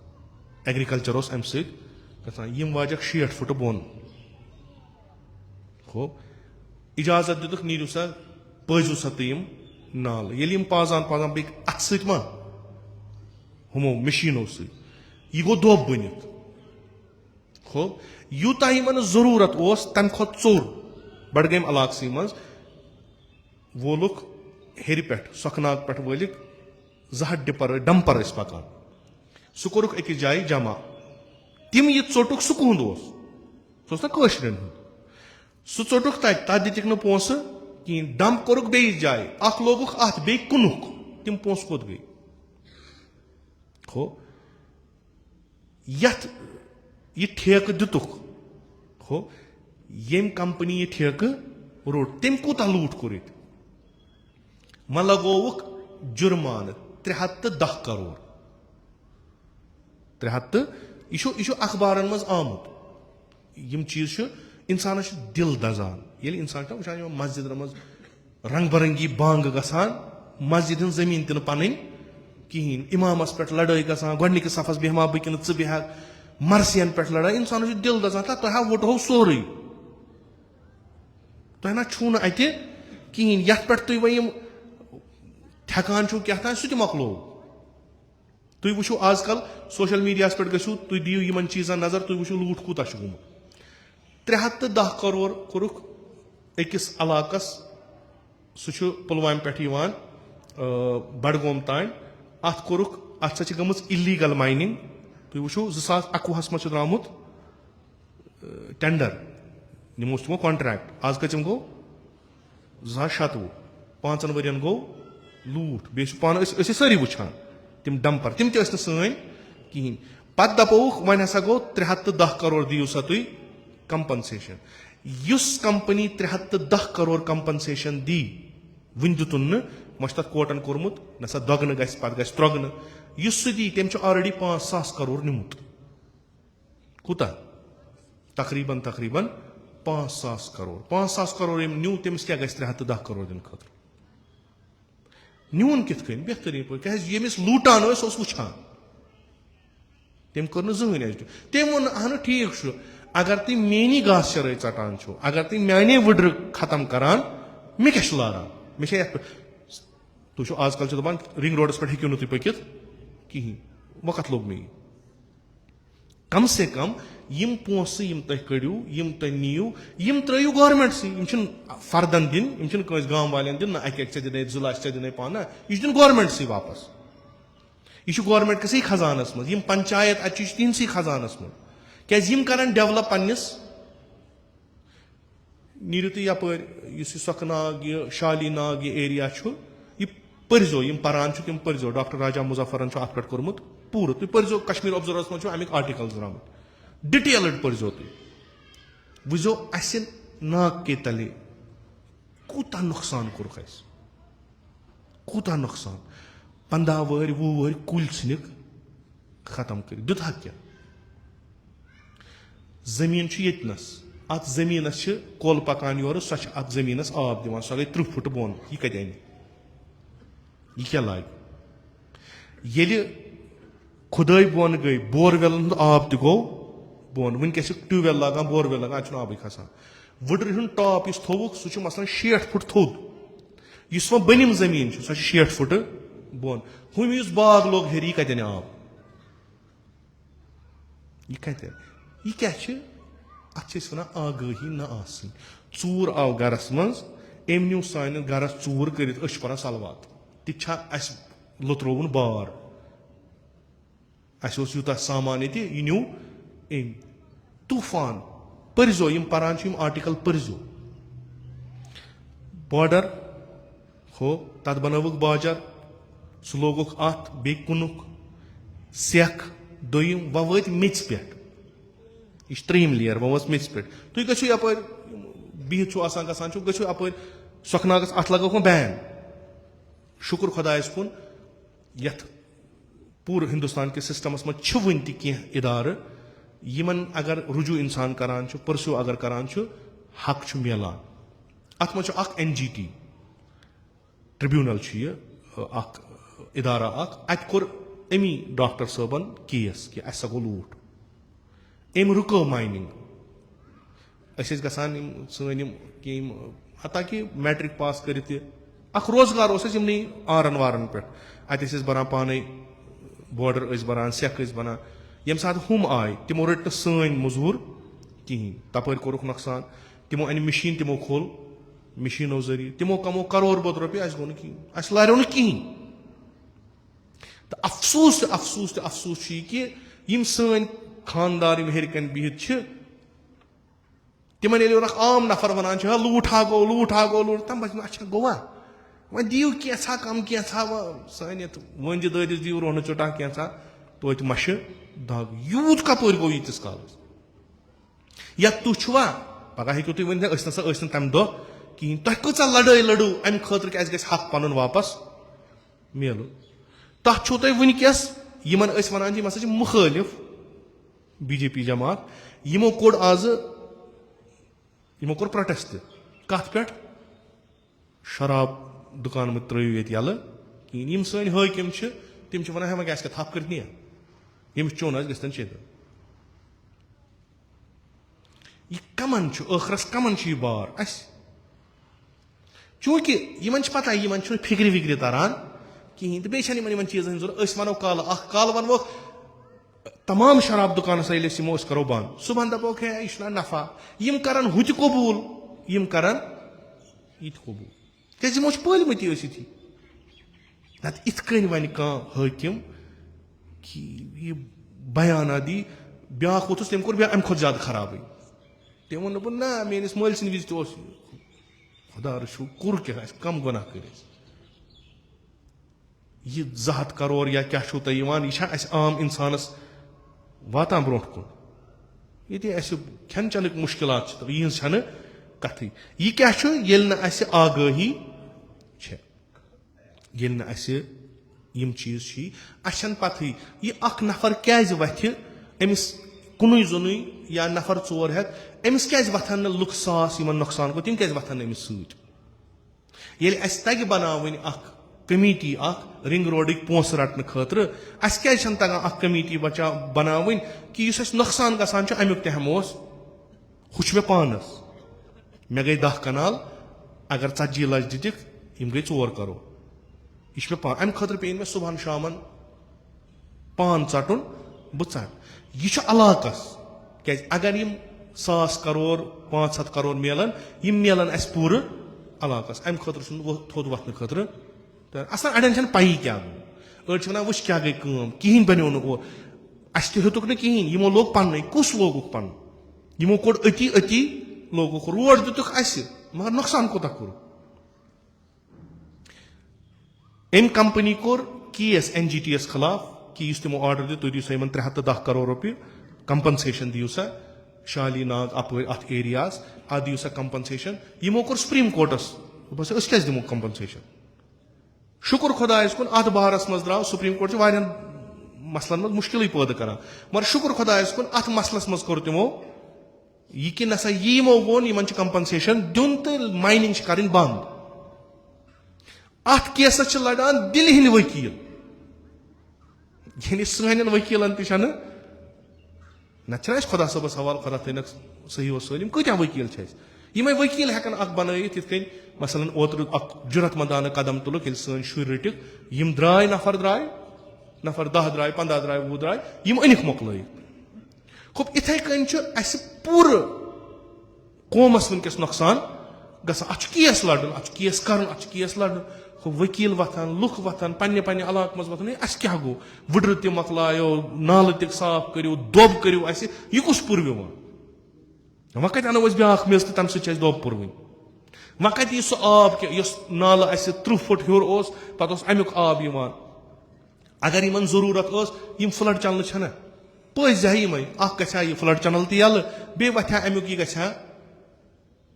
एग्रीकल्चर अम सम वाजक 60 फुट बोन हो इजाजत दितुक नीरू सा पजू सा तुम नाल ये पाजान पाजान पे अथ समा हमो मशीनों सह गो दोब बनित हो यूता इन जरूरत तम खत चोर बडगाम इलाक मज वोलुक हेर पे सखनाग पे वलिक 2 डंपर पकान सह कोरुक अकिस जाय जमा तिम यह चोटुक सह कुंद ना कशरन सह चोटुक तत दितिक न पोस कहें डंप कोरुक बेस जाय अख लोगुक अत बे कुनुक तिम पोस कोत गई हो यथ यह ठेक दितुक हो यम कंपनी यह ठेक रोट तम कूता लूट कोर म लगोवुक जुर्मान 310 करोड़ 300 यह अखबारन मज आमुत यम चीज इंसान दिल दजान ये इंसान वो मस्जिद मज रंग बरंगी बांग गसान मस्जिद हज जमीन tin पन कहें इमामस पे लड़ाई गसान गोडनिक सफस बेहमा बह कि बेह मरसियन पे लड़ाई इंसान दिल दजान तुह वोटो सोरे तुह ना छू ना अत कहें ये पे तुम वह ठेकान क्या सह मकलो तुम वो आजकल सोशल मीडिया पे गु तुम दियो इन चीजन नजर तुम वो लूट कूता गुमुत 310 करोड़ कोरुक अकिस इलाकस सह पुलवाम पे बडगोम तान अत कोरुक अत सा गम इलीगल माइनिंग तुम वो 2021 मज द्रामुत टेंडर निमो तमो कॉन्ट्रैक्ट आज कम गो 2017 5 वरियन गो लूट बे पान सारी वुचान तिम डंपर तिम सन कहें पत दपोक वन हसा गो 310 करोड़ दियो सा तुम कंपनसेशन युस कंपनी 310 करोड़ कंपनसेशन दी वन दुतुन मत कोटन कोर्मुत नसा दगन पे त्रोगन दी तम ऑलरेडी 5,000 करोड़ निमुत कूता तकरीबन 5,000 करोड़ 5,000 करोड़ न्यू तमिस क्या 310 करोड़ दिन खतर न्यून कित बेहतरीन पे यमिस लूटान वुचान तम कर जहन एजुकेट तम वो अहन ठीक अगर तुम मेनी घास चराई षटान अगर तुम माने वुड्र खत्म करान मे क्या लारान मे तुम आजकल दपान रिंग रोडस पे हेक्यू तुम पकित कहें वक्त लोग मे कम से कम यम पोस यम तुम कड़ू यम तुम नीयू यम त्रयू गवर्नमेंट सी फर्दन दिन गांव वाले दिन ना अक दिन 2 लाख दिन पान यह दिन गवर्नमेंट सी वापस यह गवर्नमेंट किसी खजानस मज यम पंचायत अत तिहसी खजानस मज क्या कर डेवलप पन्निस नीरू तुम यपर सखनाग यह शाली नाग यह एरिया यह पर्जो यम पान तम पर्जो डॉक्टर राजा मुजफ्फरन अत पे कोर्मुत पूर तुम पर्जो कश्मीर ऑब्जर्वर्स मज अमिक आर्टिकल्स द्रामुत डिटेल्ड पर्जो तुम वो अस नाक के तले कूता नुकसान कोर्क कूता नुकसान 15 वर 20 वर कुल षनिक खत्म कर दुता क्या जमीन येतनस अत जमीनस कोल पकान योर सो अत जमीनस आब दिवान सो गई 30 फुट बोन यह कत अन यह क्या लाग ये खुदाई बोन गई बोरवेल आब तक गो बोन वनकस ट्यूबवेल लागान बोरवेल लागान अत आब खसान वुड्र हूं टॉप इस थोक सह मसलन 60 फुट थोद इस वो बनिम जमीन सो 60 फुट बोन हम इस बाग लोग हेर यह कत आब यह कत यह क्या अत वन आगही न आसन चूर आव गरस मज अम न्यू सान गरस चूर कर पान सलवात तह लुत्रोवन बार अस यूत सामान ये न्यू अम तूफान पर्जो यम पान आर्टिकल पर्जो बॉर्डर हो तथ बनवुक बाजार सह लोगुक अत बे कुनुक सेख दोयम व वत मेच पे यह 3 लेयर वो मेच पे तुम गो यप बिहित गसान गो अप सखनागस अत लगो बैन शुक्र खुदायस कुन यथ पूरे हिंदुस्तान के सिस्टमस मज वन तह इदार यमन अगर रुजू इंसान करान परस्यू अगर करान हक मिलान अत मज NGT ट्रिब्यूनल इदारा अत कोर अमी डॉक्टर साहबन केस कि अस गो लूट अम रुको माइनिंग गसान सन हालांकि मैट्रिक पास कर रोजगार यमन आरन वारन पे अत बना पाने बॉर्डर बना सेख बना यम सात हम आय तमो रट सन मजूर कहें तप कोरुक नुकसान तमो अन मशीन तमो खोल मशीनों जरिए तमो कमो करोड़ बद रुपये अस गो अस लारो कहें तो अफसोस अफसोस अफसोस कि यम सन खानदार हेरकन बिहित तिमन आम नफर वन लूठा गो लूट तम बच अच्छा गोवा वो दिव कैसा कम कैसा सन वंज ददिस दिव रोन चुटा कैसा तो मश दाग यूत कपर गो यीतिस काल या तुवा पगह हेकू तुम वन तम दह कहें तुम कचा लड़ाई लड़ू अम खतर कि अस हक पन वापस मिल तथ छो तुम वनकस यमन वन यम हसा मुखालिफ BJP जमात यमो कोड़ आज यमो कोर प्रोटेस्ट कत पे शराब दुकान मत त्रो ये यल कहें यम सन हाकिम तम वन हम क्या थप कर यम चोन गन चेद यह कमन आखरस कमन यह बार अस चूंकि यमन पता यमन फिक्र विक्र तरान कहें तो बेन चीजन जरूरत वनो काल वनो तमाम शराब दुकान यमो करो बंद सुबह दपोक है यह नफा यम करन हुत कबूल यम करन ये कबूल क्या यमो पलमत यी नत इत कन वन हाकिम कि यह बयाना दी ब्या वोतुस तम कोर अम खुद ज्यादा खराब तम वो दोप ना मेस मल सद विज खुदा रशु कुर क्या कम गुनाह कर यह 2 करोड़ या क्या तुम यह आम इंसानस वातान ब्रो कुन ये खेन चन मुश्किलात यह कथ यह क्या आगही यम चीज अन पथी यह अख नफर क्या वथ अमिस कुन जुन या नफर 4 हेत अमिस क्या वथन न लुक 100 यमन नुकसान गो तम क्या वथन अमिस सत तग बनावन कमेटी अख रिंग रोडिक पोस रटने खतर अस क्या तगान अख कमेटी बचा बनावन कि इस नुकसान गसान अमुक ते हमोस हुच मे पानस मे गई 10 कनाल अगर 40 लच दिख यम गई 4 करोड़ यह मे पान अम खतर पे मे सुबह शाम पान चटन बह चट यह अलाकस क्या अगर यम 100 करोड़ 500 करोड़ मिलन यम मिलन अस पूर अलाकस अम खतर थोद वथन खतर असल अड़न पई क्या गो अड़ वह क्या गई कहीं बनो नो अस तुक न कहीं यमो लोग पन्न कुस लोगुक पन्न यमो कोड़ अति अति लोगुक रोड दितुक अस मगर नुकसान कोता कोर अम कंपनी कोर केस NGTS खिलाफ कि तमो ऑर्डर दि तुम दिव सा 310 करोड़ रुपये कंपनसेशन दिव सा शाली नाग अप अत एरियाज अत दिव सा कंपनसेशन यमो कोर सुप्रीम कोर्टस बस क्या दिमो कंपनसेशन शुक्र खुदायस कुन अत बारस मज द्राव सुप्रीम कोर्ट मसलन मज मुश्किल पैदा करान मगर शुक्र खुदायस कुन अत मसलस मज कोर तिमो यह कि नसा यमो वोन यमन कंपनसेशन दिन तो माइनिंग कर बंद अत केसस लड़ान दिल हिंद वकील यानी सन वकीलन तन ना खुदा सबस हवाल खुदा थन सही व सलिम कत्या वकील यम वकील हेकन अख बनयित यथ कन मसलन ओतर जुरतमंदाना कदम तुलुक सन शुर रटिक यम द्राय नफर 10 द्राय 15 द्राय 20 द्राय यम अनिक मोकलयित खूब इथे कन पूर कौमस वनकस नुकसान गसान अत केस लड़न अत केस कर अत केस लड़न वकील वथान लुख वथान पन्ने पन्ने इलाक मज वथान अस क्या गो वुड्र ते मकलायो नाल ते साफ करियो दोब करियो अस यह कुस पुरव वह कत अनो ब्या मेज तो तम सत दोब पुरवन वह कत यह सह आब नाल 30 फुट हूर पे अमुक आब यवान अगर इन जरूरत यम फ्लड चलन छना पज जाए यम गया यह फ्लड चनल तो यल बे वथा अमुक यह गया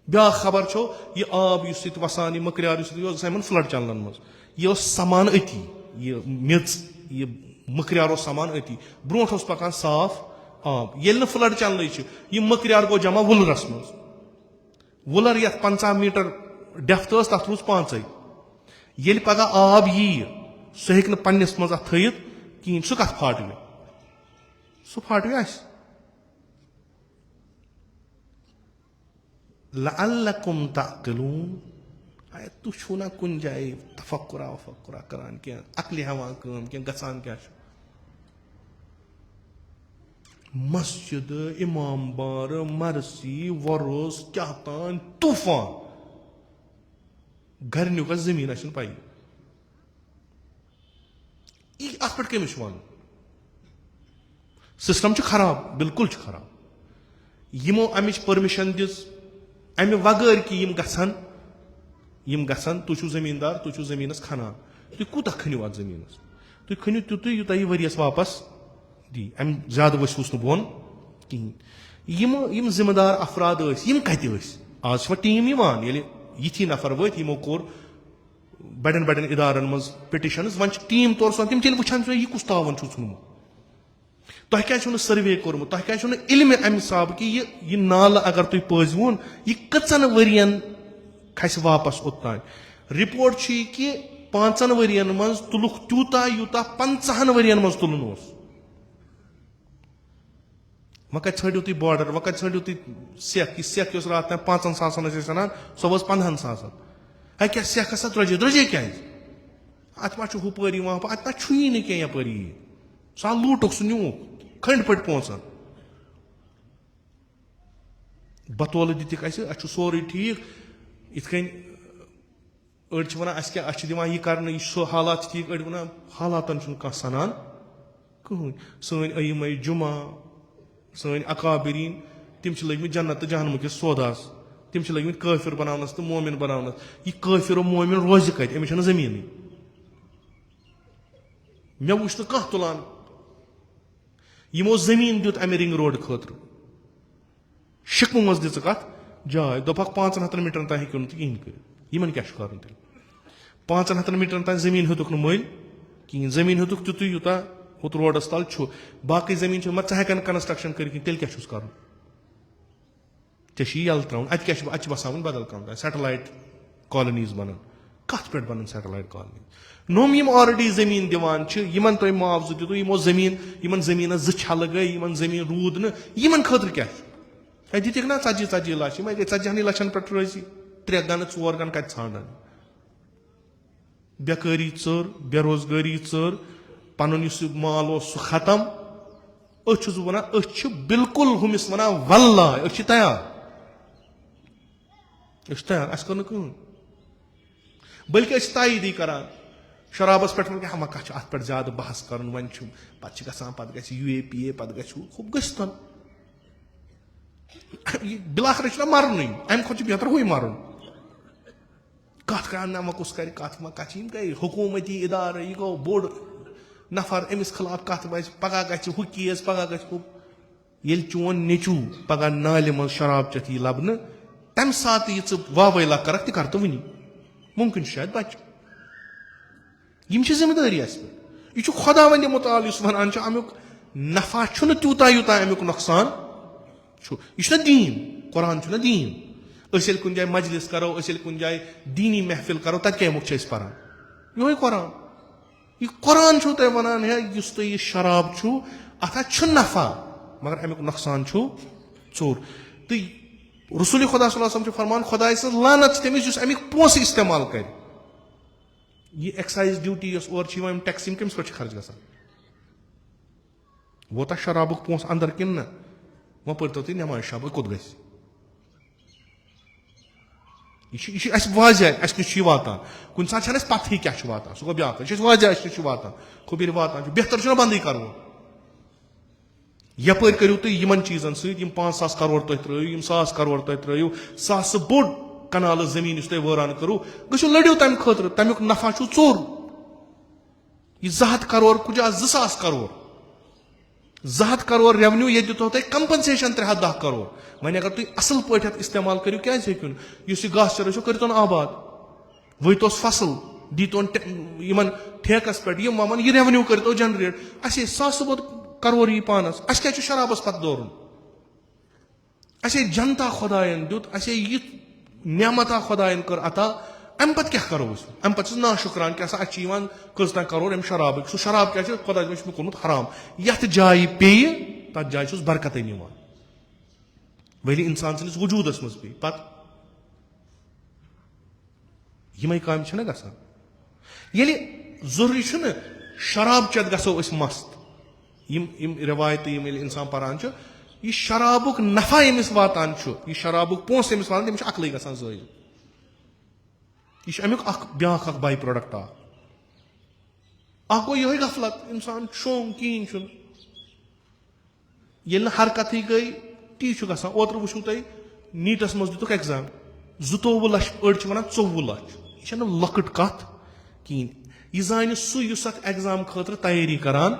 ब्या खबर छो यह आब इस वसान यह मक्रियार यह फ्लड चलन मज यह समान अति यह मेज यह मक्रियार समान अति ब्रोह पकान साफ आब ये फ्लड चलन यह मक्रियार गो जमा वुलरस मज वुलर ये 50 मीटर डेफ्थ तथ रूज 5 ये पगह आब यी सह हेक पन्नस मज अथ थयित कहीं सह कत फाटवे सह फाटवे अस लअल्लकुम तअक़िलून तु छो ना कुन जाए तफक्कुरा करान क्या अक्ल हवान काम क्या गसान क्या मस्जिद इमाम बार मरसी वरोस चाहतान तूफान घर नुक जमीन पाई अत पे कमिश वन सिस्टम खराब बिल्कुल खराब यमो अमिच परमिशन दिस अमे वगैर कि यम गसान तुम जमींदार तुम जमीनस खनान तुम कूता खनिव अत जमीनस तुम खनिव तुत यूत यह वरियस वापस दी अम ज्यादा वसूस बोन कहीं यम जिम्मेदार अफराद कत आज टीम ये नफर वत यमो कोर बड़न बड़न इदारन मज पिटिशन वन टीम तौर सन तम वुचान यह कुछ तावन चुनमुत तुह क्या सर्वे कोर्मुत तुह क्या इल्म अम हिसाब कि यह नाल अगर तुम पजवन यह कचन वरियन खस वापस ओतान रिपोर्ट कि 5 वरियन मज तुलुक तूता यूता 50 वरियन मज तुलन वह कत छो तुम बॉर्डर वह कत छो तुम सेख रात 5 सासन वन सह 15 सासन है क्या सेख सा द्रजे क्या अत मा हुपर अत ना छुई नी क्या यप सह लूटुक सह न्यूक खंड पट पोसन बतौल दिख अस सोरे ठीक इत कन अड़ वन क्या दिवान यह कर सो हालात ठीक अड़ वन हालातन कह सनान कहन सन अयम जुमा सन अकाबरीन तम लग जन्नत तो जहनम किस सौदास तम लग काफिर बनानस तो मोमिन बनानस यह काफिर और मोमिन रोज कत अमिस जमीन मे वुच तो कह तुलान यमो जमीन दित अमे रिंग रोड खतर शिकम मज दिख कत जाय दोपक 500 मीटर तान हेक्यो कहीं कर क्या कर 500 मीटर तान जमीन हेतुक मल कहीं जमीन हेतुक तुत यूता हुत रोडस तल बाकी जमीन मत हेकन कंस्ट्रक्शन कर तेल क्या कर यल त्राउन अत बसान बदल कम सैटेलाइट कॉलोनीज बनान कत पे बन सैटेलाइट कॉलोनी नोम यम ऑलरेडी जमीन दिवान यमन तुम मुआवजह दितु यमो जमीन जमीन छल गई जमीन रूद न खतर क्या दिख ना 40 लक्ष 40 लक्षन पे रोजी 3 गन 4 गन कत ान बेकारी चर बेरोजगारी चर पन माल सह खत्म वन बिल्कुल हुमिस वन वल्ला तैयार कर बल्कि तायीदी करान शराबस पे हम कत पे ज्यादा बहस कर वन पे UAPA पे खूब गन बिलाखर मरन अम खुद बेहतर हुई मरन कत कर नमा कुस कर कत गई हुकूमती इदार यह गो बोड़ नफर अमिस खिलाफ कत पगह गु केस पगह गु ये चोन नेचू पगह नाल मज शराब चेथ यह लबन तम सात यह वावैला कर कर तो वनी मुमकिन शायद बच यम जिम्मेदारी यह खुदा वंद मुताल वन अमुक नफा तूता यूता अमुक नुकसान यह दीन कुरान दीन कुन जाए मजलिस करो कुन जाए दीनी महफिल करो तत क्या मुख पान ये कुरान यह कुरान तुम वन है तुम शराब अत नफा मगर अमुक नुकसान चोर तो रसूल खुदा फरमान खुदा लानत तमिस अमिक पोस इस्तेमाल कर यह एक्साइज ड्यूटी और टैक्स कमिस पे खर्च ग वोता शराब पोस अंदर किन ना वो पढ़ो तुम नमाज शब कोत ग यह वाजह अस नश वातान कुन सात पथ क्या वातान सह गो ब्या वाजह अस नश वातान खूब ये वातान बेहतर बंद कर यपर करू तुम चीजन सम 5,000 करोड़ तुम त्रो 1,000 करोड़ तुम त्रो सास बोड़ कनाल जमीन तुम वरान करू गो लड़ो तम खतर तमुक नफा चोर यह 200 करोड़ कुछ 2,000 करोड़ 200 करोड़ रेवन्यू ये दितो तुम कंपनसेशन 310 करोड़ वन अगर तुम असल पे इस्तेमाल करू क्या हेकुन गास चर कर आबाद वतोस फसल दीतोन ठेकस पे वमन यह रेवन्यू कर जनरेट अस 100 बोध करोड़ यह पानस अस क्या शराबस पत दौरन अस जनता खुदायन दुत अस यह नेमता खुदायन कर अता अम पे क्या करो अम पे ना शुक्रान क्या कजता करोड़ अम शराब सह शराब क्या खुदा कोर्मुत हराम यथ जाय पे तथ जाय बरकत निवान वली इंसान सस वजूदस मज पे पत यम काम गसान ये जरूरी शराब चत गो मस्त यम रिवायत इंसान पान यह शराबुक नफा यमिस वातान यह शराबुक पोस यमिस वातान तमिस अकल गसान ज़ायल यह अमुक ब्या बाई प्रोडक्ट गो यह गफलत इंसान शोंग कहें ये हरकत गई ती गसान ओतर वो तुम नीटस मज दितुक एग्जाम 22 लक्ष अड़ वन 24 लक्ष यह लकट कत कहें यह जान सह एग्जाम खतर तैयारी करान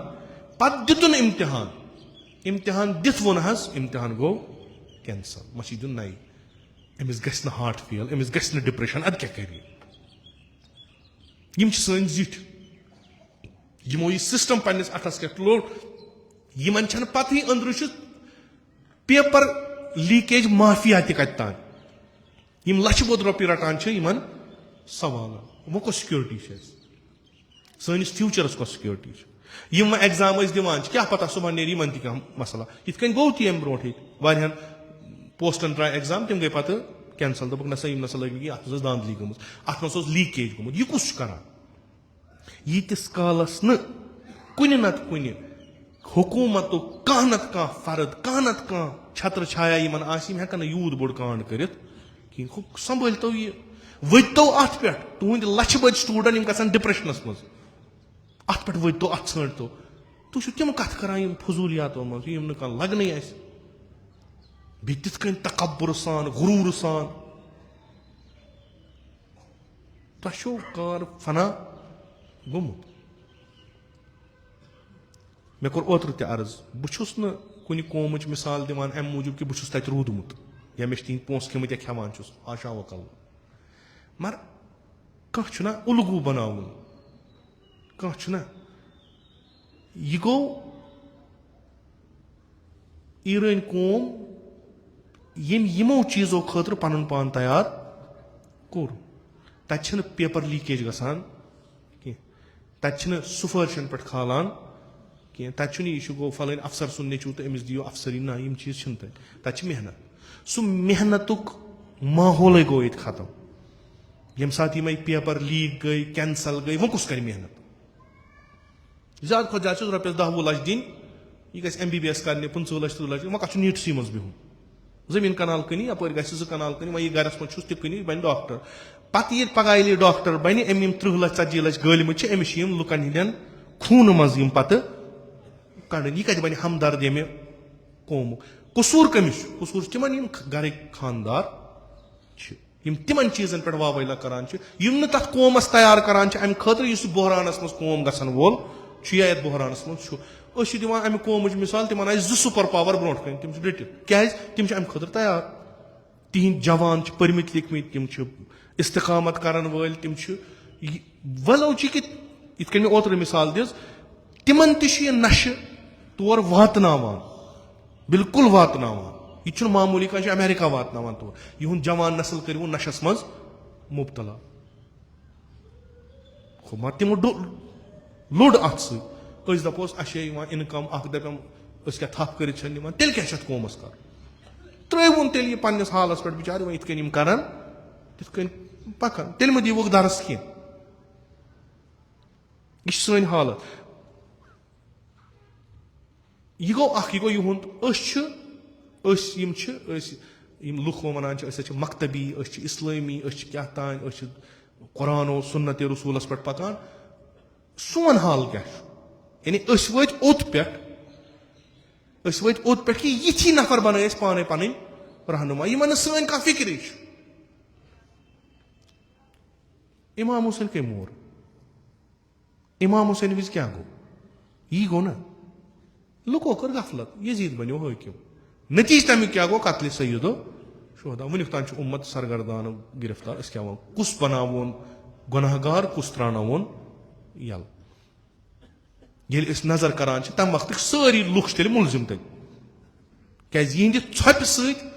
पत दितुन इम्तिहान दित वोन इम्तिहान गो कैंसल मह दिन नई अमिस गस हार्ट फेल अमिस गस डिप्रेशन अद क्या कर सन जिठ यमो यह सिस्टम पन्निस अथस क्या लोड यमन पत अंदर पेपर लीकेज माफिया तन यम लछ बोध रोपी रटान सवाल वो को सिक्योरिटी सनिस फ्यूचरस को सिक्योरिटी यम एग्जाम दिवान क्या पता सुबह नी इन तह मसला इत गो ती अम ब्रोह वाहन पोस्टन द्राय एग्जाम तम गई पे कैंसल दोप नसा यम नसा लगे अत धांधली गम अत मज लीकेज गोमुत यह कुछ कर यीतिस कालस न कुन नत कुन हुकूमत कह नत कह फर्द कह नत कह छत्र छाया यमन हेकन यूत बोड़ कांड कर संभलतो यह वतो अत पे तुंद लछ बद स्टूडेंट यम गसान डिप्रेशनस मज अत पे वतो अत सँटतो तुम तम कत करान फजूलियातों मज यम न लगन बे तिथ तकब्बुर सान गुरूर सान तुम कार फना गोमुत मे कोर ओतर ते अर्ज बहुस न कुन कौमच मिसाल दिवान अम मूजूब कि बहुस तत रूदमुत या मे तीन पोस खेमत या खेवान आशा वकल मगर कह उलगू बनावन कह यह गो ईरान कौम यमो चीजों खतर पन पान तैयार कोर تتہِ پیپر لیٖکیج گژھان کینٛہہ تتہِ چھِنہٕ سُفٲرشن پٮ۪ٹھ کھالان کینٛہہ تتہِ چھُنہٕ یہِ چھُ گوٚو فلٲنۍ افسر سُنٛد نیٚچوٗ تہٕ أمِس دِیِو افسری نہ یِم چیٖز چھِنہٕ تتہِ تتہِ چھِ محنت سُہ محنتُک ماحولٕے گوٚو ییٚتہِ ختم ییٚمہِ ساتہٕ یِمے پیپر لیٖک گٔے کینسل گٔے وۄنۍ کُس کرِ محنت زیادٕ کھۄتہٕ زیادٕ چھُس رۄپیس 10-20 لچھ دِنۍ یہِ گژھِ MBBS کرنہِ 25 لچھ 30 لچھ وۄنۍ کتھ چھُ نیٖٹسٕے منٛز بِہُن زٔمیٖن کنال کٕنہِ یپٲرۍ گژھِ 2 کنال کٕنہِ وۄنۍ یہِ گرس منٛز چھُس تہِ کٕنہِ بنہِ ڈاکٹر پتہٕ ییٚلہِ پگاہ ییٚلہِ ڈاکٹر بنہِ أمۍ یِم 30 لچھ 40 لچھ گٲلمٕتۍ چھِ أمِس چھِ یِم لُکن ہٕنٛدٮ۪ن خوٗنہٕ منٛز یِم پتہٕ کڑٕنۍ یہِ کتہِ بنہِ ہمدرد ییٚمہِ قومُک قصوٗر کٔمِس چھُ قصوٗر چھُ تِمن یِم گرٕکۍ خاندار چھِ یِم تِمن چیٖزن پٮ۪ٹھ واویلا کران چھِ یِم نہٕ تتھ قومس تیار کران چھِ امہِ خٲطرٕ یُس یہِ بحرانس منٛز قوم گژھن وول چھُ یا یتھ بحرانس منٛز چھُ أسۍ چھِ دِوان امہِ قومٕچ مثال تِمن آسہِ 2 سُپر پاور برونٛٹھ کَنہِ تِم چھِ رٔٹِتھ کیازِ تِم چھِ امہِ خٲطرٕ تیار تِہنٛدۍ جوان چھِ پٔرمٕتۍ لیکھمٕتۍ تِم چھِ استقامت کرن وٲلۍ تِم چھِ ولو چھِ کہِ یِتھ کٔنۍ مےٚ اوترٕ مثال دِژ تِمن تہِ چھُ یہِ نشہٕ تور واتناوان بالکل واتناوان یہِ چھُنہٕ معموٗلی کانٛہہ چھُ امیرکا واتناوان تور یِہُنٛد جوان نسل کٔرِوُن نشس منٛز مُبتلا مگر تِمو لوٚڑ اتھ سۭتۍ أسۍ دپوس اسہِ چھےٚ یِوان انکم اکھ دپیم أسۍ کیٛاہ تھپھ کٔرِتھ چھنہٕ نِوان تیٚلہِ کیٛاہ چھُ اتھ قومس کرُن ترٛٲوُن تیٚلہِ یہِ پننِس حالس پٮ۪ٹھ بِچارٕ وۄنۍ یِتھ کٔنۍ یِم کرن تِتھ کٔنۍ پکن تیٚلہِ مہ دِیٖوُکھ درس کینٛہہ یہِ چھِ سٲنۍ حالت یہِ گوٚو اکھ یہِ گوٚو یِہُنٛد أسۍ یِم لُکھ وَنان چھِ أسۍ چھِ مکتبی أسۍ چھِ اسلٲمی أسۍ چھِ کیٛاہ تانۍ أسۍ چھِ قرآن و سُنت رسوٗلس پٮ۪ٹھ پکان سون حال کیٛاہ چھُ یعنی أسۍ وٲتۍ اوٚت پٮ۪ٹھ کہِ یِتھی نفر بنٲے أسۍ پانے پنٕنۍ رہنُما یِمن نہٕ سٲنۍ کانٛہہ فِکرے چھُ امام حُسین کٔمۍ مور امام حُسین وِزِ کیٛاہ گوٚو یی گوٚو نا لُکو کٔر غفلت یزیٖد بنیو حٲکِم نتیٖجہٕ تمیُک کیٛاہ گوٚو قتلِ سیدو شہدا وُنیُک تام چھُ اُمت سرگردانہٕ گرفتار أسۍ کیٛاہ وَنو کُس بناوون گۄناہ گار کُس ترٛاوناوون یَلہٕ ییٚلہِ أسۍ نظر کران چھِ تمہِ وقتٕکۍ سٲری لُکھ چھِ تیٚلہِ مُلزِم تَتہِ کیٛازِ یِہنٛدِ ژھۄپہِ سۭتۍ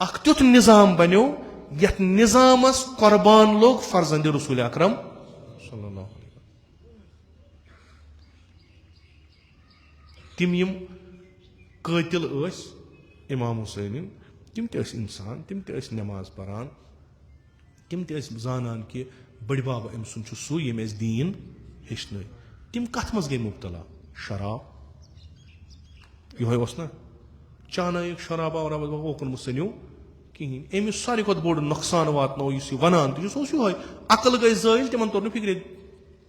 اکھ تیُتھ نظام بنیو یتھ نظامس قۄربان لوٚگ فرزندِ رسوٗلِ اکرم صلی اللہ علیہ وسلم تِم یِم قٲتِل ٲسۍ امام حُسینٕنۍ تِم تہِ ٲسۍ انسان تِم تہِ ٲسۍ نٮ۪ماز پران تِم تہِ ٲسۍ زانان کہِ بٔڈِ بب أمۍ سُنٛد چھُ سُے ییٚمۍ اَسہِ دیٖن ہیٚچھنٲے تِم کتھ منٛز گٔے مُبتلا شراب یِہوے اوس نا چانٲیِکھ شرابا ورابا اوکُن مہٕ ژھٕنِو کِہینۍ أمِس ساروی کھۄتہٕ بوٚڑ نۄقصان واتنو یُس یہِ ونان تہِ چھُ سُہ اوس یِہوے عقل گٔے زٲیِل تِمن توٚر نہٕ فِکرِ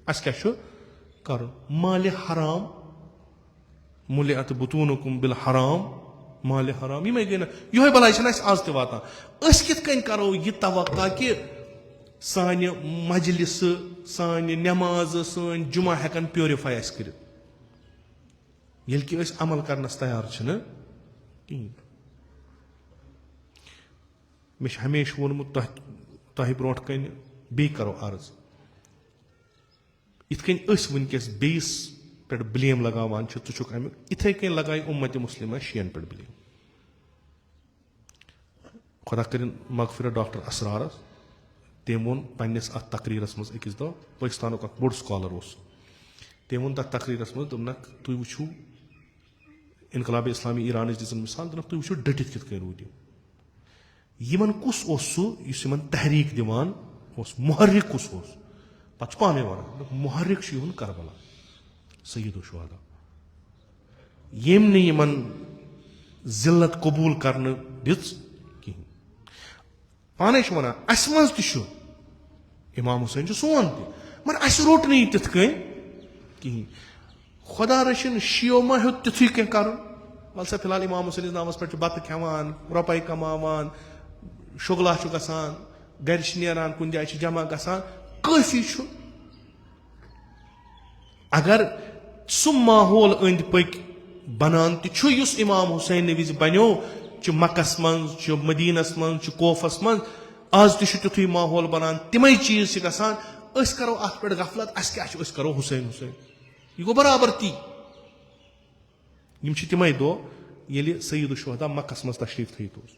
اَسہِ کیٛاہ چھُ کرُن مالہِ حرام مُلہِ اتہٕ بُتوٗنُکُم بِل حرام مالہِ حرام یِمے گٔے نہ یِہوے بلاے چھنہٕ اَسہِ آز تہِ واتان أسۍ کِتھ کٔنۍ کرو یہِ توقع کہِ سانہِ مجلسہٕ سانہِ نٮ۪مازٕ سٲنۍ جُمعہ ہٮ۪کن پیورِفاے اَسہِ کٔرِتھ ییٚلہِ کہِ أسۍ عمل کرنس تیار چھِنہٕ کِہینۍ مےٚ چھُ ہمیشہٕ ووٚنمُت تۄہہِ برونٛٹھ کَنہِ بیٚیہِ کرو عرض یِتھ کٔنۍ أسۍ وٕنکیٚس بیٚیِس پٮ۪ٹھ بلیم لگاوان چھِ ژٕ چھُکھ امیُک یِتھے کٔنۍ لگایہِ اُمتِ مُسلِمہ شِیَن پٮ۪ٹھ بلیم خۄدا کٔرِنۍ مغفرت ڈاکٹر اسرارس تٔمۍ ووٚن پننِس اتھ تقریٖرس منٛز أکِس دۄہ پٲکِستانُک اکھ بوٚڑ سکالر اوس تٔمۍ ووٚن تتھ تقریٖرس منٛز دوٚپنکھ تُہۍ وٕچھِو انقلابِ اسلامی ایرانٕچ دِژٕن مِثال دوٚپنکھ تُہۍ وٕچھِو ڈٔٹِتھ کِتھ کٔنۍ روٗدۍ یِمن کُس اوس سُہ یُس یِمن تحریٖک دِوان اوس محرِک کُس اوس پتہٕ چھُ پانے ونان محرِک چھُ یِہُنٛد کربلا سیدو شہدا ییٚمۍ نہٕ یِمن ذلت قبوٗل کرنہٕ دِژ کِہینۍ پانے چھُ ونان اسہِ منٛز تہِ چھُ امام حُسین چھُ سون تہِ مگر اسہِ روٚٹ نہٕ یہِ تِتھ کٔنۍ کِہینۍ خۄدا رٔچھِنۍ شِیو ما ہیوٚت تِتھُے کینٛہہ کرُن وَلہٕ سا فِلحال امام حُسینِس ناوَس پٮ۪ٹھ چھُ بتہٕ کھٮ۪وان رۄپے کماوان شُگلا چھُ گژھان گرِ چھِ نیران کُنہِ جایہِ چھِ جمع گژھان کٲفی چھُ اگر سُہ ماحول أنٛدۍ پٔکۍ بنان تہِ چھُ یُس امام حُسینہِ وِزِ بنیو چھُ مکس منٛز چھُ مدیٖنس منٛز چھُ کوفس منٛز آز تہِ چھُ تیُتھُے ماحول بنان تِمے چیٖز چھِ گژھان أسۍ کرو اتھ پٮ۪ٹھ غفلت اسہِ کیٛاہ چھُ أسۍ کرو حُسین حُسین یہِ گوٚو برابر تی یِم چھِ تِمے دۄہ ییٚلہِ سید الشہدا مکس منٛز تشریٖف تھٲیِتھ اوس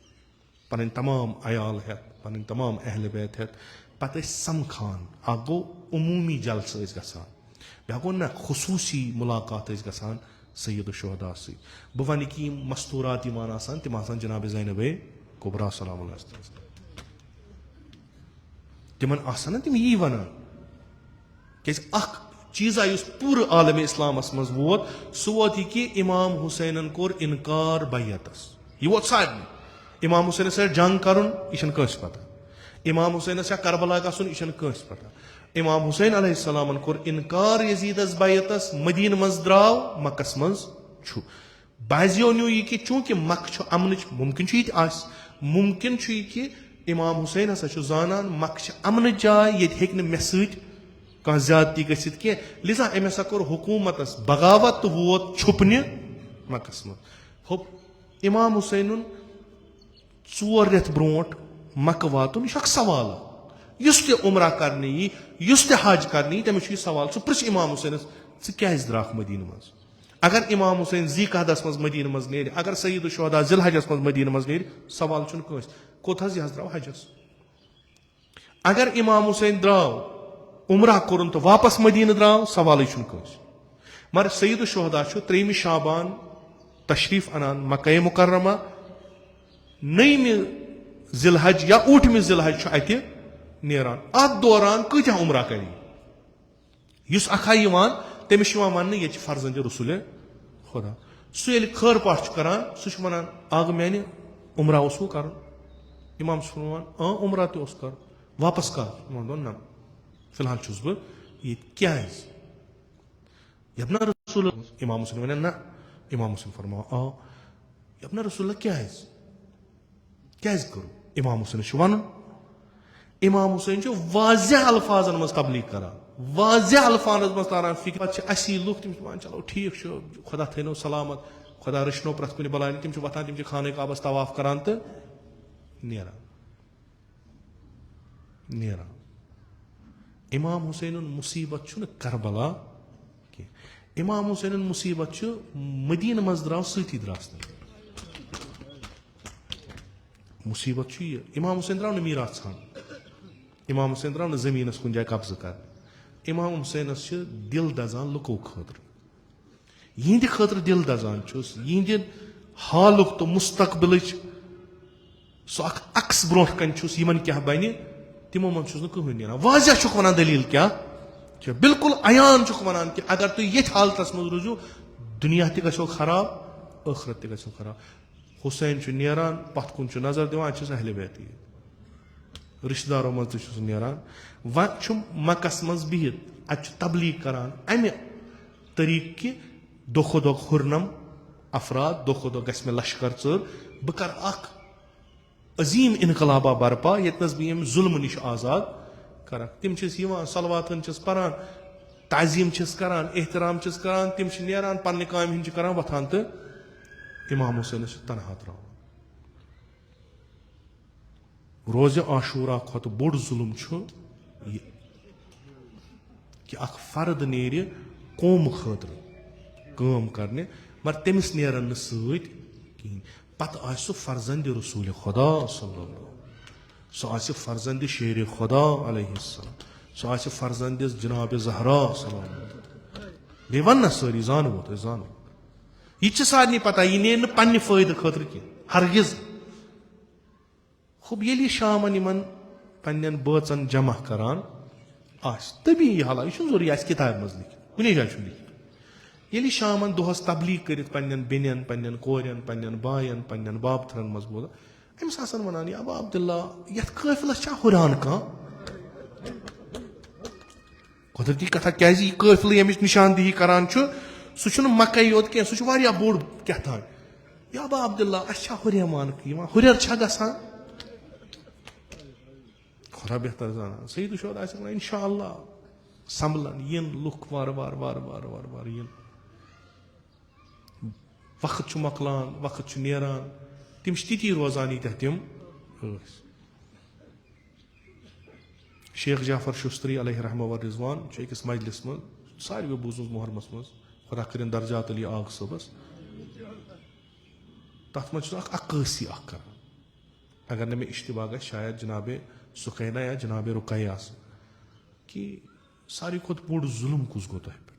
پنٕنۍ تمام عیال ہٮ۪تھ پنٕنۍ تمام اہلِ بیت ہٮ۪تھ पत समखान अ गो उमूमी जलस गसान बे गो ना खसूसी मुलाकात गसान सैयद शुहदा से बह वन कि मस्तूरात तम जनाब ज़ैनब कुबरा सलाम तिमन आसान तम यी वन क्या चीज़ा पूरे आलम इस्लामस मज वोत सह वोत कि इमाम हुसैन कोर इनकार बैतस यह वोत सारे इमाम हुसैन सर जंग कर यह पता इमाम हुसैन या करबला गसन यह पता इमाम हुसैन अलैहिस्सलाम कोर इनकार यजीदस बैतस मदीन मज द्राव मक्कस मज बाजियो न्यू यह कि चूंकि मक्क अमन मुमकिन ये मुमकिन कि इमाम हुसैन हसा जानान मक्क अमन जाय ये हेक मे सत कह ज्यादती गसित कह लिजा अम हसा कोर हुकूमतस बगावत तो वोत छुपने मक्कस मज इमाम हुसैन 4 रेत ब्रोट मक्क वातुन यह सवाल युस ते उमरा करने युस ते हज करने तमिस सवाल सह पृछ इमाम हुसैन क्या द्राख मदीन मज अगर इमाम हुसैन जी कहदस मज मदीन मज नेर अगर सईद शुहदा जिलहजस मज मदीन मज नेर सवाल कस कोत यह द्राव हजस अगर इमाम हुसैन द्राव उमरा कोरन तो वापस मदीन द्राव सवाल कस मगर सईद शुहदा 3 शाबान तशरीफ अनान मक्का मुकर्रमा 9 जिलहज या 8 जिलहज अत नेरान अत दौरान कत्या उमरा करी इस अखा तमिस वन ये फर्जंद रसूल खुदा सह खर पाठ करान सह वन आग मैंने उमरा वो कर इमाम वन उमरा तो कर वापस कर ना फिलहाल छुस बह ये क्या यबना रसूल इमाम हुसैन वन ना इमाम हुसैन फरमा यबना रसूल क्या करो इमाम हुसैन वन इमाम हुसैन वाज़ह अल्फाजन मज तबलीग करान वाज़ह अल्फाजन मज तारान फिक्र असी लुक तम चलो ठीक खुदा थो सलामत खुदा रचनो प्रथ कुन बलाय तम वथान तम खाने काबस तवाफ करान तो नेरान इमाम हुसैन मुसीबत करबला इमाम हुसैन मुसीबत मदीन मज द्राव सती द्रास मुसीबत इमाम हुसैन द्राव मीरात छान इमाम हुसैन द्राव जमीनस कुन जाय कब्ज कर इमाम हुसैनस दिल दजान लुको खतर यहंद खतर दिल दजान यहंद हालुक तो मुस्तकबिल सह अक्स ब्रो कन यमन क्या बन तमो मन कहीं नीरान वाज़ह वन दलील क्या बिल्कुल अयान वन कि अगर तुम ये हालत मज रूजू दुनिया तो खराब आखरत तो खराब हुसैन नीरान पत कुन नजर दिवान अहले बैत रिश्तेदारों मज नीरान वन मक्कस मज बिहित अत तबलीग करान अमे तरीक कि दोह दो हुरनम अफराद दोह दो गस मे लश्कर चर बह कर अजीम इनकलाबा बरपा यतनस बह जुल्म निश आजाद कर तम सलवातन पान ताजीम करान एहतराम करान तम नीरान पन्ने काम हिंद करान वथान तो इमाम हुसैन तनहा त्राव रोज़ आशूरा खत बोड़ जुल्म कि अख फर्द नेर कौम खतर काम करने मगर तमिस नेरन सत कहीं पत आसु फर्जंद रसूल खुदा सह आसि फर्जंद शेर खुदा अलैहिस्सलाम सह आसि फर्जंद जनाब ज़हरा बे वन सारी जानो तो जानो यह सारे पता यह ने पन्ने फायदे खतर कह हरगिज खूब ये शामन इन पन्न बचन जमा करान तभी यह हाला यह जरूरी किताब मज लिखित कुछ जाए लिखित ये शामन दोहस तबलीग कर पन्न बेन पन्न कोरन पन्न बायन पन्न बाबथरन मज बोला अमिस आसान वनान अब अब्दुल्ला यथ काफिलस हुरान कह कुदरती कथा क्या काफिल यमिस निशानदेही करान सह मक्का योत कह सह बोड़ क्या थान अब अब्दुल्ला अस हुरमान हुरर गसान खुदा बेहतर जाना सईद शुहदा इंशाअल्लाह संभलन यन लुक वार वार वार वार वार वार यन वक्त मकलान वक्त नेरान तम ती रोजान यीत तम शेख जाफर शुस्तरी अलैहि रहम व रिजवान अकिस मजलिस मज सारे बूजम मुहरमस मज खुदा कर दर्जात अली आग सबस तथ मज अक्सी कर अगर न मे इश्तबा ग शायद जनाब सुखैना या जनाब रुकैया कि सारी खुद बोड़ जुल्म कुस गो तह पे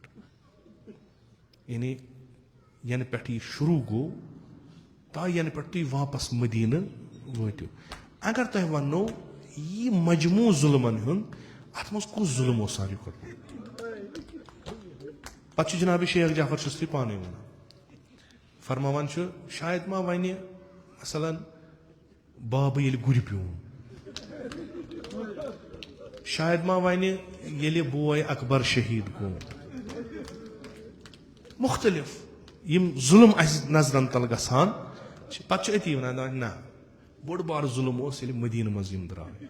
यानी यन पे शुरू गो ता यन पे तुम वापस मदीना वतो अगर तह वनो यह मजमू जुल्मन हुंद अत मज कुस जुल्म हो सारी खुद पे जनाब शेख जाफर चिश्ती पाने वन फरमान शायद मा वन मसलन बाब ये गुर प्यून शायद मा वन ये बोय अकबर शहीद गो मुख्तलिफ यम जुल्म नजरन तल गसान पे अती वन ना बोड़ बार जुल्म मदीन मज द्राय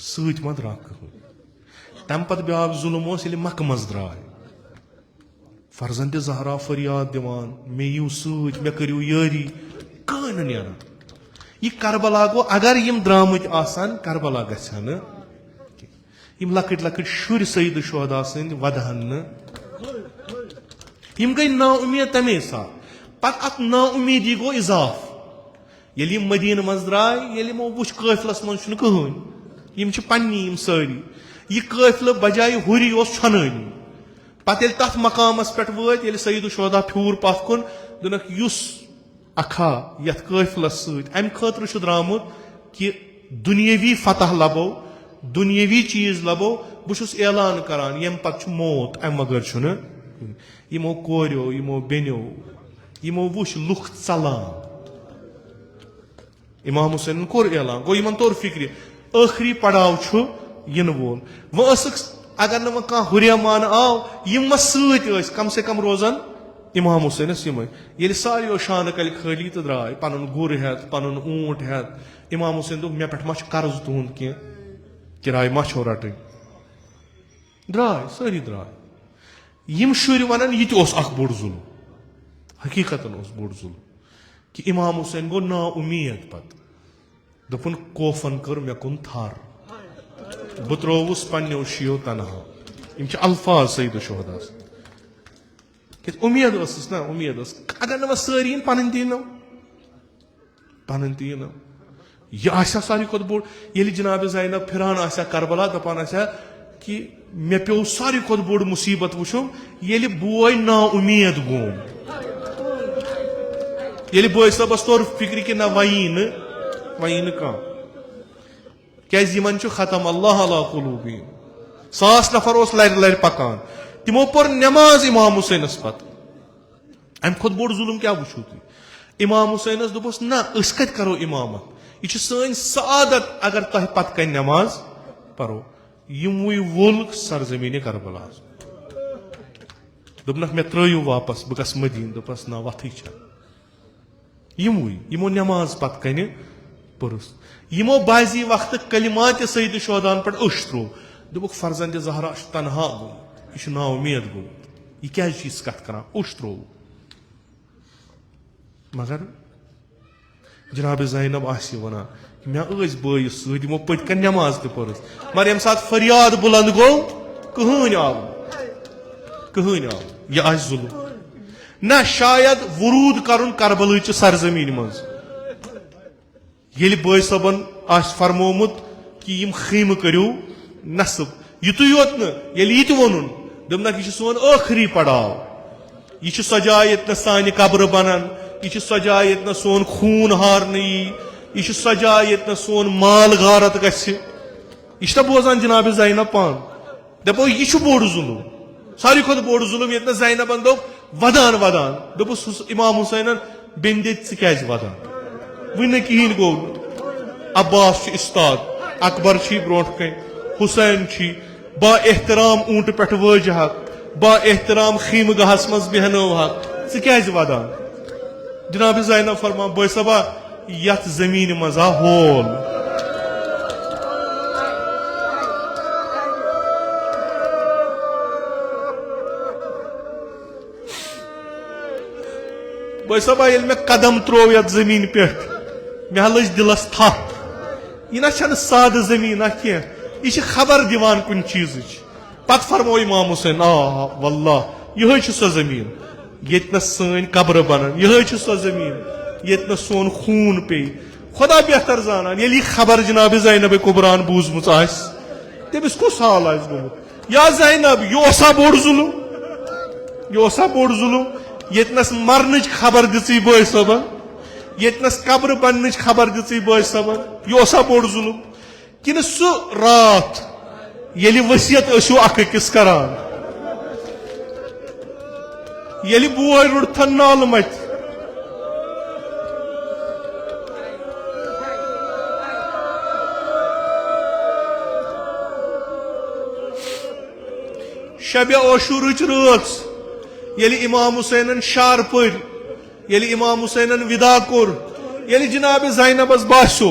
सत मा द्रा कहूँ तम पे ब्याक जुल्म मक्क मज द्राय फर्जंद जहरा फरियाद दिवान मे यू सत मे करू यारी कह नेरान यह करबला गो अगर यम द्रामत आसान करबला गछन यम लकट लकट शुर सईद शुहदा सद वदहन यम गई ना उम्मीद तमे साथ पत अत ना उम्मीदी गो इजाफ ये मदीन मज द्राय ये वुच काफिलस मन कहन यम पन्नी यम सारी यह काफिल बजाय हुरी छनानी पे तथ मकामस पे वत ये सईद शुहदा फ्यूर पथ कुन दुनक युस अखा यथ काफिलस सम खतर द्रामुत कि दुनियावी फतह लबो दुनियावी चीज लबो बहुस ऐलान करान यम पे मौत अम वगर यमो कोरो यमो बेनो यमो वुच लुख चलान इमाम हुसैन कोर ऐलान गो यमन तोर फिक्र आखिरी पड़ाव इन वोल वह अगर न वह हुरिया मान आव यम सत कम से कम रोजान इमाम हुसैनस ये सारियो शान कल खाली तो द्राय पन गुर हेत पन ऊंट हेत इमाम हुसैन दोप मे पे मा कर्ज तुंद कह किराय मा छो रटन द्राय सारी द्राय यम शुर वन यह बोड़ जुल्म हकीकतन बोड़ जुल्म कि इमाम हुसैन गो ना उम्मीद पत दोपन कोफन कर मे कुन थार बह त्रोवुस पन्नो शियो तनहा यम अल्फाज सईद शुहदास उम्मीद ना उम्मीद अगर न सारी पन तीन यह सारी खुद बोड़ ये जनाब ज़ैनब फिरान करबला दपान कि मे पे सारी खुद बोड़ मुसीबत वुचुम ये बोय ना उम्मीद गोम ये बोय सबस तोर फिक्र कि ना वहीन कह क्या खत्म अल्लाह अला कुलूबिहिम 100 नफर लर लर पकान तिमो पर नमाज इमाम हुसैनस पत अम खुद बोड़ जुल्म क्या वुचू तुम इमाम हुसैनस दोपस ना कत करो इमामत यह सन सआदत अगर तह पत कन नमाज परो यमु वोल सरजमीन करबला दोपनक मे त्रयू वापस बह गस मदीन दोपस ना वथी यमो नमाज पत कन पुरुष यमो बाजी वक्त कलिमात सईद शुहदान पे त्रो दोपक फर्जंद जहरा तनहा गो यह ना उम्मीद गो यह क्या कत कर त्रो मगर जनाब ज़ैनब वन मे बस सो पत कन नमाज तो पर्स मगर यम सात फरियाद बुलंद गो कहन आव यह जुल्म ना शायद वरूद कर करबल सरजमीन मज ये बॉय सबन फरमोमुत कि यम खीम करू नस्ब युत योत ये वोन दोपनक यह सोन आखिरी पड़ाव यह सजाय ये सान कब्र बनन यह सजाय ये सोन खून हारन यह सजाय ये सोन माल गारत गह बोजान जनाब ज़ैनब पान दपो यह बोड़ जुल्म सारी खुद बोड़ जुल्म ये ज़ैनबन दोप वदान वदान दोपस इमाम हुसैनन बेंद क्या वदान वन कहें गो अब्बास उस्ताद अकबर ब्रोट कन हुसैन बा एहतराम ऊंट पे वजह बा एहतराम खीम गहस मज बेहनो क्या वदान जनाब ज़ैनब फरमा बॉय सबा यथ जमीन मजा होल बॉय सबा ये मे कदम त्रो यथ जमीन पे मे लज दिलस थप यह ना साद जमीन कह यह खबर दिवान कुन चीज पत फरमो इमाम हुसैन वल्लाह यह सो जमीन ये सन कब्र बनन यह सो जमीन ये सोन खून पे खुदा बेहतर जानन ये खबर जनाब ज़ैनब कुबरान बूजम तमिस कुस हाल गोमुत या ज़ैनब यह बोड़ जुलुम यह बोड़ जुलुम यतनस मरन खबर दी बॉय सबन यतनस कब्र बन खबर दी बॉय सबन यह बोड़ जुलुम कि सह रात ये वसीयत अख अकिस करान ये बॉय रुड़थन नाल मत शब आशूर रात ये इमाम हुसैन शार पर ये इमाम हुसैन विदा कोर ये जनाब ज़ैनबस बासो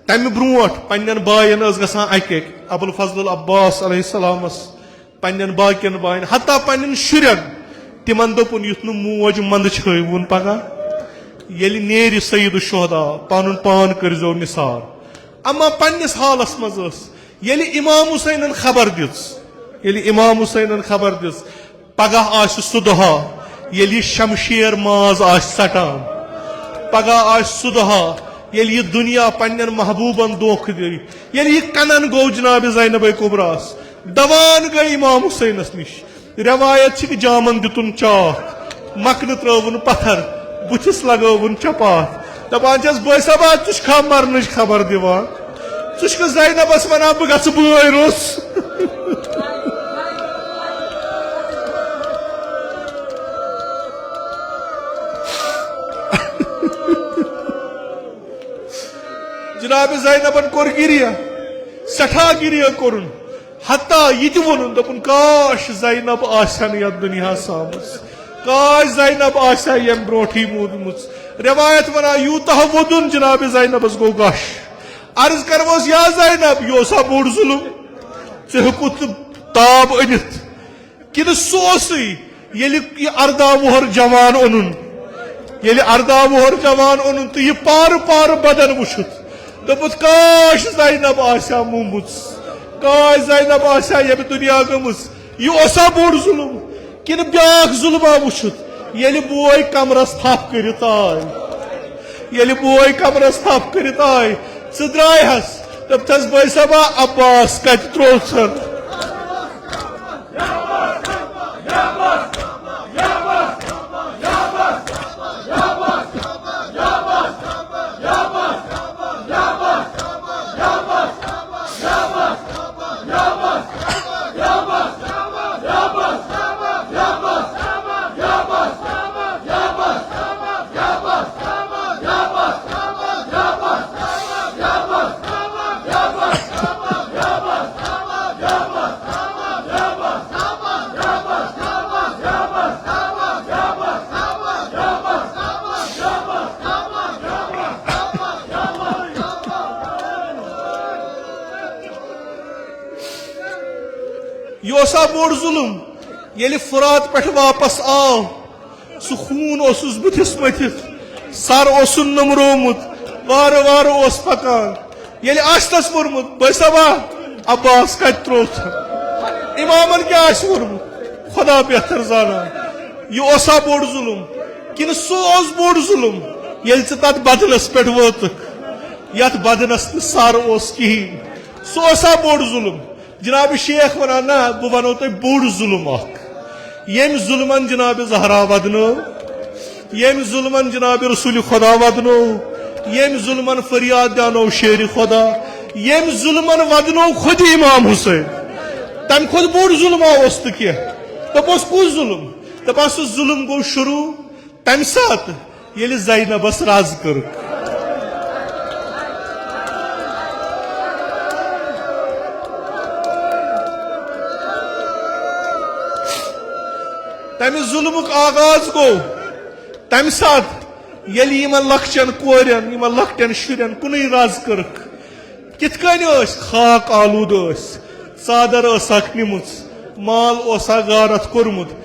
तम ब्रोट पन्न बायन गसान अक अबुल फजल अब्बास अलैहिस्सलामस पन्न बाकियन बायन हत्ता पन्न शुरन तिमन दोपुन युथ न मोज मंद छवुन पगह ये नेर सईद शुहदा पन पान करजो निसार अमा पन्निस हालस मज ये इमाम हुसैन खबर दिस ये इमाम हुसैन खबर दिस पगह आस सुदहा ये शमशेर माज आस सटान पगह आस सुदहा ये दुनिया पन्न महबूबन दोख दी ये कनन गो जनाब ज़ैनब कुबरास दवान गई इमाम हुसैनस निश रवायत जामन दितुन चाक मकन त्रवन पत्थर बुथिस लगवन चपात दपान बॉय सबा तुखा मरन खबर दिवान तुख ज़ैनबस वनान बह गस बॉय रोस जनाब ज़ैनबन कोर गिरिया सठा गिरिया कोरुन हत्ता यह वोन दोपुन काश ज़ैनब आसन यथ दुनिया सामस काश ज़ैनब आसा यम ब्रोठी मूदमुस रवायत वना यूतह वोदुन जनाब ज़ैनबस गो गश अर्ज करवोस या ज़ैनब यह बोड़ जुलुम ऐ हेकुत ताब अनित कि सोसी ये अर्दा वोहर जवान ओनुन ये अर्दा वोहर जवान ओनुन तो यह पार पार बदन वुछुत दोपुत काश ज़ैनब आसा मुमुत काश ज़ैनब आसा ये दुनिया गमुस यह बोड़ जुलुम कि ब्याख जुलमा वुछुत ये बॉय कमरस थप करित आय ये बॉय कमरस थप करित आय च द्रायहस दपथस बॉय सबा अब्बास कत त्रोथन यह बोड़ जुलुम ये फुरात पे वापस आव सह खून बुथिस मथित सर नमरोमुत वार वार पकान ये आशतस वोर्मुत बॉय सबा अब्बास कत त्रोथ इमामन क्या वोर्मुत खुदा बेहतर जाना यह बोड़ जुलुम कि सह बोड़ जुलुम ये तथ बदनस पे वोतक यथ बदनस सर कहें सह बोड़ जुलुम जनाब शेख वना ना बह वनो तुम बोड़ जुलुम यम जुलमन जनाब जहरा वदनो यम जुलमन जनाब रसूल खुदा वदनो यम जुलमन फरियाद दानो शेर खुदा यम जुलमन वदनो खुद इमाम हुसैन तम खुद बोड़ जुलमा तो कह दपस कुछ जुलुम दपान सह जुलुम गो शुरू तम सात ये ज़ैनबस राज कर तम जुल्मुक आगाज गो तम सात ये लक्चन कोरन लक्टन शुरन कुन राज कर कित खाक आलूद चादर निमुत माल गारत कोरमुत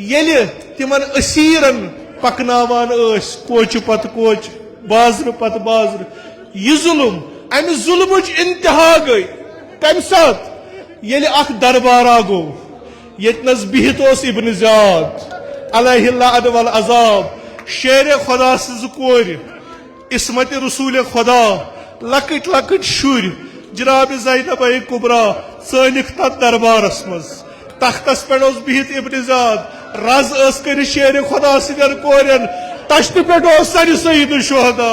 ये तिमन असीरन पकनावान कोच पत कोच बाजर पत बाजर यह जुलुम अमि जुलमुच इंतहा गई तम सात ये दरबारा गो यतनस बिहित इब्न ज़ियाद अलैहि लअन वल अज़ाब शेर खुदा सज कोर इसमत रसूल खुदा लकट लकट शुर जनाब ज़ैनब कुबरा सनिक तथ दरबारस मज तख्तस पे बिहित इब्न ज़ाद रज कर शेर खुदा सदन कोरन तश्त पे सर सईद शुहदा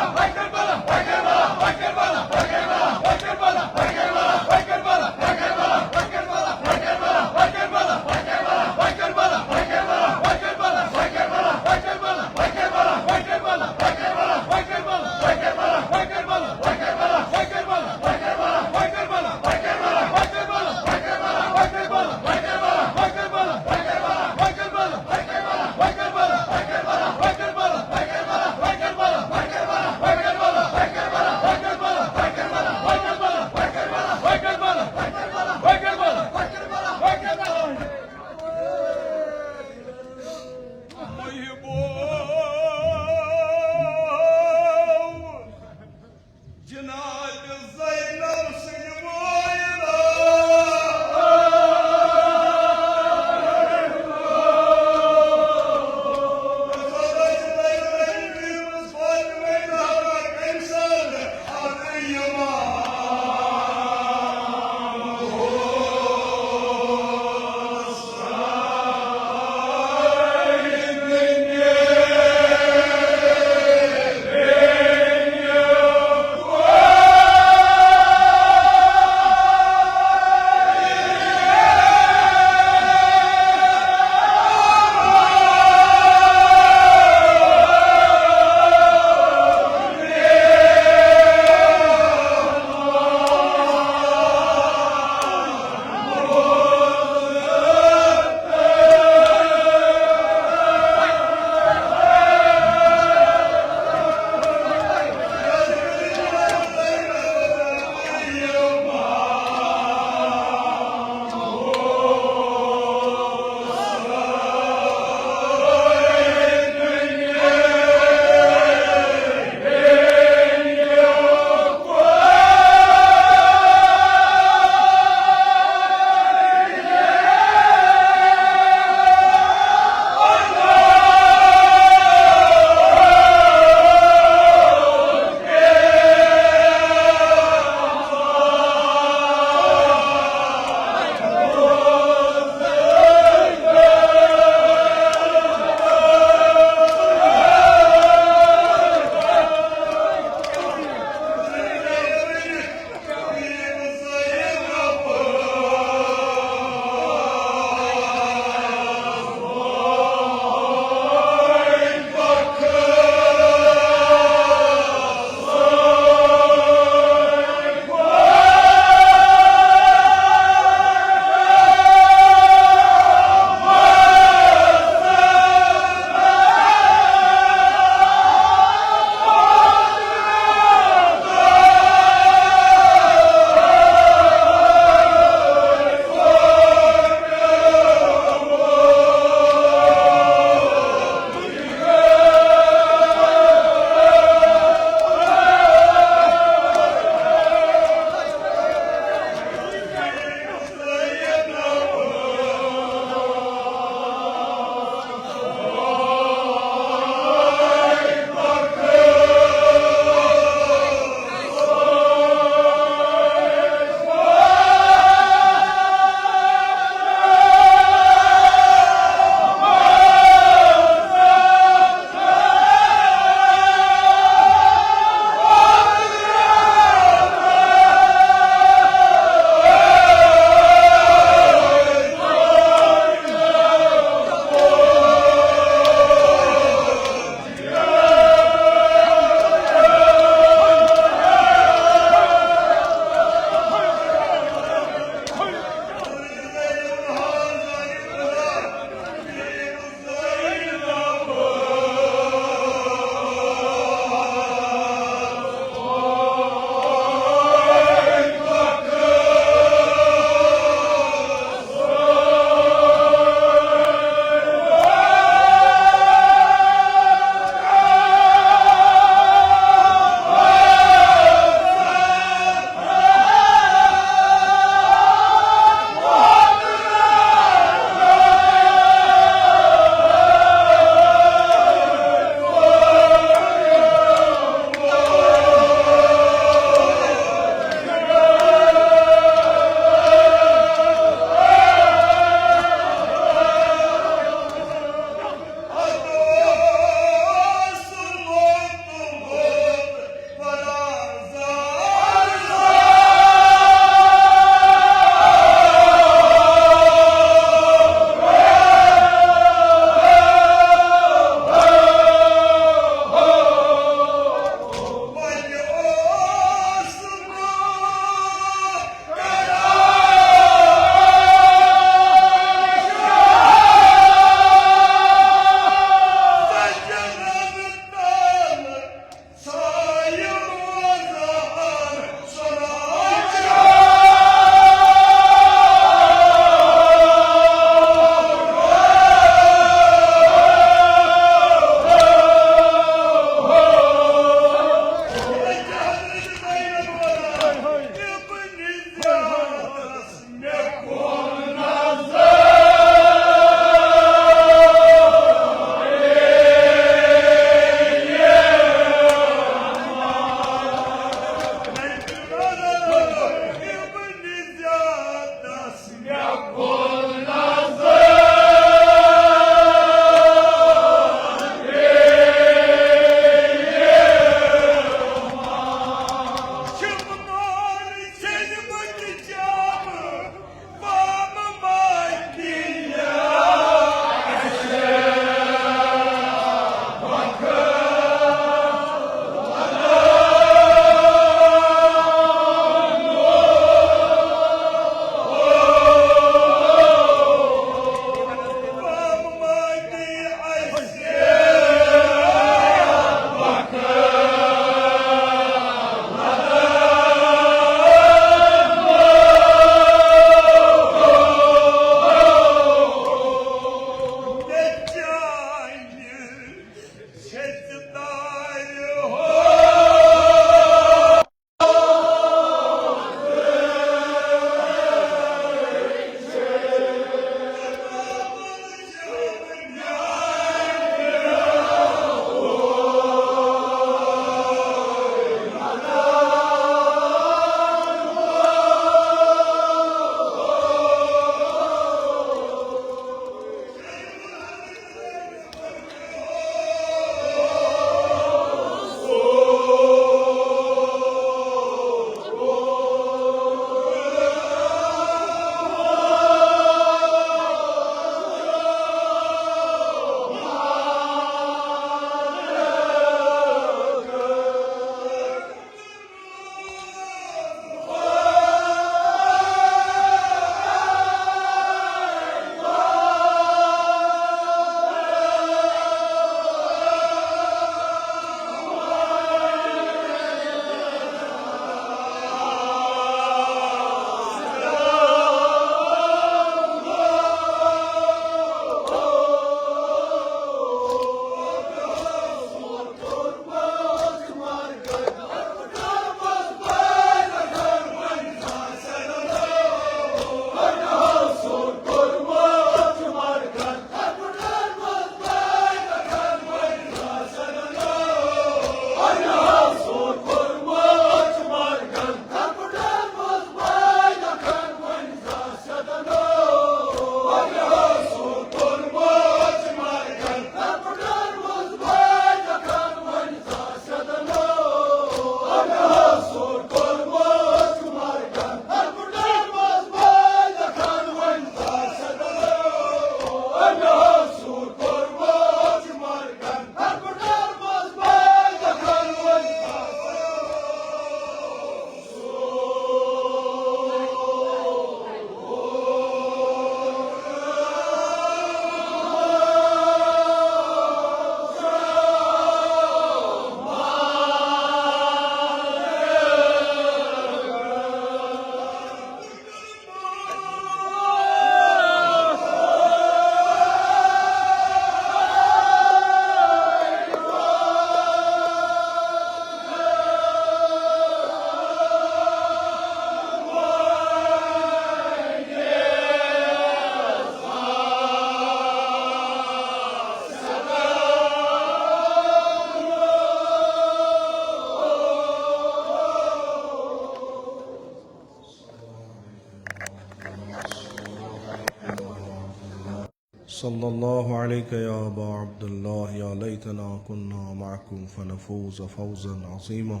सल्लल्लाहु अलैहि या अबा अब्दुल्लाह या लैतना कुन्ना मअकुम फनफूज़ फौज़न अज़ीमा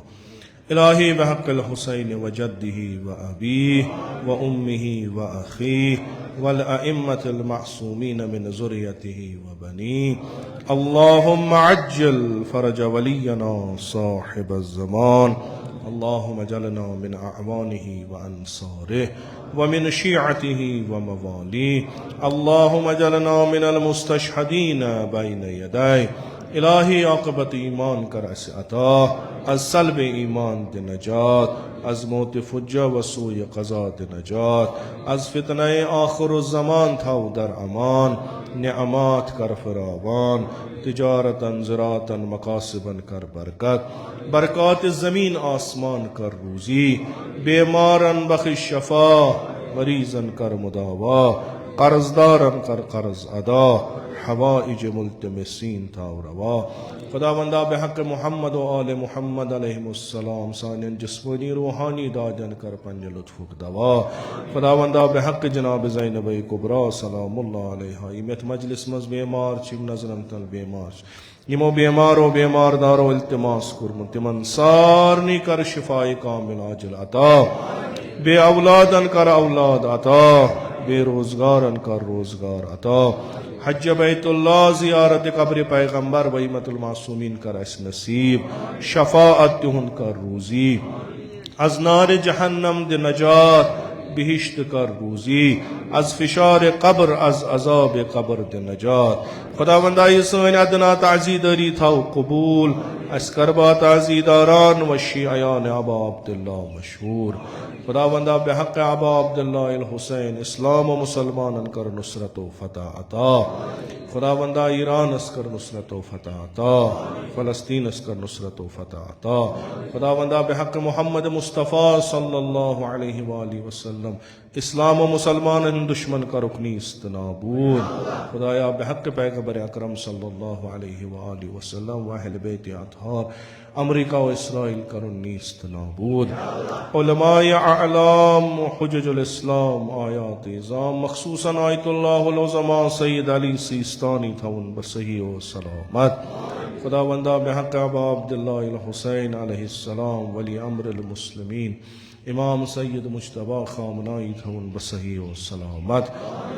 इलाही बहक़्क़िल हुसैन व जद्दिही व अबीही व उम्मिही व अख़ीही वल अइम्मतिल मअसूमीन मिन ज़ुर्रियतिही व बनीही अल्लाहुम्मा अज्जिल फ़रज वलियना साहिबज़ ज़मान अल्लाहुम्मा जअलना मिन अअवानिही व अंसारिही व मिन शियअतिही व मवालीही अल्लाहुम्मा जअलना मिनल मुस्तशहदीन बैन यदैहि इलाही आक़िबत ईमान कर अस अता अज़ सल्ब ईमान दे नजात अज़ मौत फुज्जा व सूय क़ज़ा दे नजात अज़ फितनए आखिरुज़्ज़मान था दर अमान निअमात कर फरावान तिजारतन ज़रातन मकासिबन कर बरकत बरक़ात ज़मीन आसमान कर रूज़ी बेमारन बख़िश शफ़ा मरीज़न कर मुदावा कर्ज़दारन कर कर्ज़ अदा हवाइज मुल्तमिसीन था रवा खुदावंदा बेहक़ मोहम्मद व आले मोहम्मद अलैहिमुस्सलाम सानियन जिस्मानी रूहानी दाजन कर पंज लुत्फ़ुक दवा खुदावंदा बेहक़ जनाब ज़ैनब कुबरा सलामुल्लाह अलैहा इमत मजलिस मज़ बेमार चिम नज़रन तल बेमार यमो बेमारो बेमारदारो इल्तिमास कुर्म तिमन सारनी कर शिफाए कामिल आजिल अता बे औलादन कर औलाद अता बेरोज़गारन कर रोज़गार अता हज बैतुल्लाह ज़ियारत कब्र पैगम्बर वईमतुल मासूमीन कर अस नसीब शफ़ाअत तिहुन कर रूज़ी अज़ नार जहन्नम दे नजात बिहिश्त कर रूज़ी अज़ फिशार कब्र अज़ अज़ाब कब्र दे नजात खुदावंदा ये सोन अदना ताज़ीदारी था कबूल अस करबा ताज़ीदारान व शियायान अबा अब्दुल्लाह मशहूर खुदावंदा बेहक़ अबा अब्दुल्लाह अल हुसैन इस्लाम व मुसलमानन कर नुसरत व फ़तह अता खुदावंदा ईरान अस्कर नुसरत व फ़तह अता फ़लस्तीन अस्कर नुसरत व फ़तह अता खुदावंदा बेहक़ मोहम्मद मुस्तफ़ा सल्लल्लाहु अलैहि वसल्लम इस्लाम व मुसलमान दुश्मन का रुकनी इस्तनाबूद खुदाया बेहक़ पैगम्बर अकरम सल्लल्लाहु अलैहि वसल्लम व अहल बैत अतहार अमरीका व इसराइल करुन्नी इस्तनाबूद उलमाए अअलाम हुज्जजुल इस्लाम आयात इज़ाम मख़सूसन आयतुल्लाहुल उज़मा सय्यद अली सिस्तानी थवन बसही व सलामत खुदावंदा बेहक़ अबा अब्दुल्लाह अल हुसैन अलैहिस्सलाम वली अम्रिल मुस्लिमीन इमाम सैयद मुज्तबा खामनाई थवन बसही व सलामत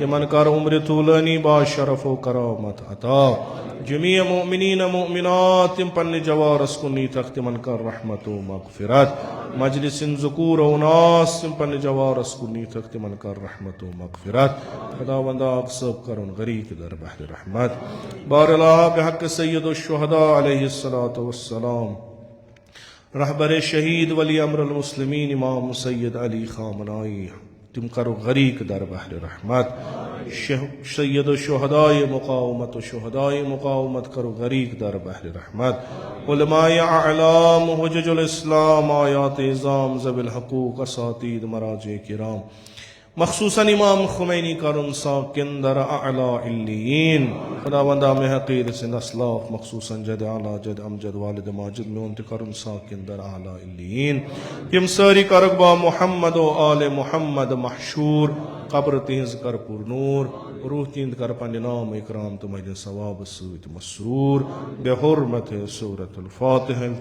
इमन कर उम्र तूलनी बा शरफ व करामत अता जमी मोमिनीन मोमिनात पन्न जवारस कुन्नी तख्त मन कर रहमत व मग़फ़िरत मजलिसिन ज़ुकूर व उनास पन्न जवारस कुन्नी तख्त मन कर रहमत व मग़फ़िरत खुदावंदा सब करन गरीक दर बहर रहमत बारला बेहक़ सैयद शुहदा अलैहिस्सलातु वस्सलाम रहबर शहीद वली अम्रुल मुस्लिमीन इमाम सैयद अली खामनाई तुम करो गरीक दर बहर रहमत सैयद शुहदाए मुक़ावमत करो गरीक दर बहर रहमत उलमाए अअलाम हुज्जजुल इस्लाम आयात इज़ाम ज़बिल हक़ूक़ असातीद मराजे किराम मख़सूसन इमाम खुमैनी करुन साकिन दर अअला इल्लियीन खुदावंदा में हक़ीर से नस्लाफ मख़सूसन जद आला जद अमजद वालिद माजिद में उनते करुन साकिन दर अअला इल्लियीन यम सारी करकबा मोहम्मद व आले मोहम्मद महशूर कब्र तिहिंज़ कर पुरनूर रूह तींद कर पंज नाम इकराम तुम्हें सवाब सूत मसरूर बेहुर्मत सूरतुल फ़ातिहा।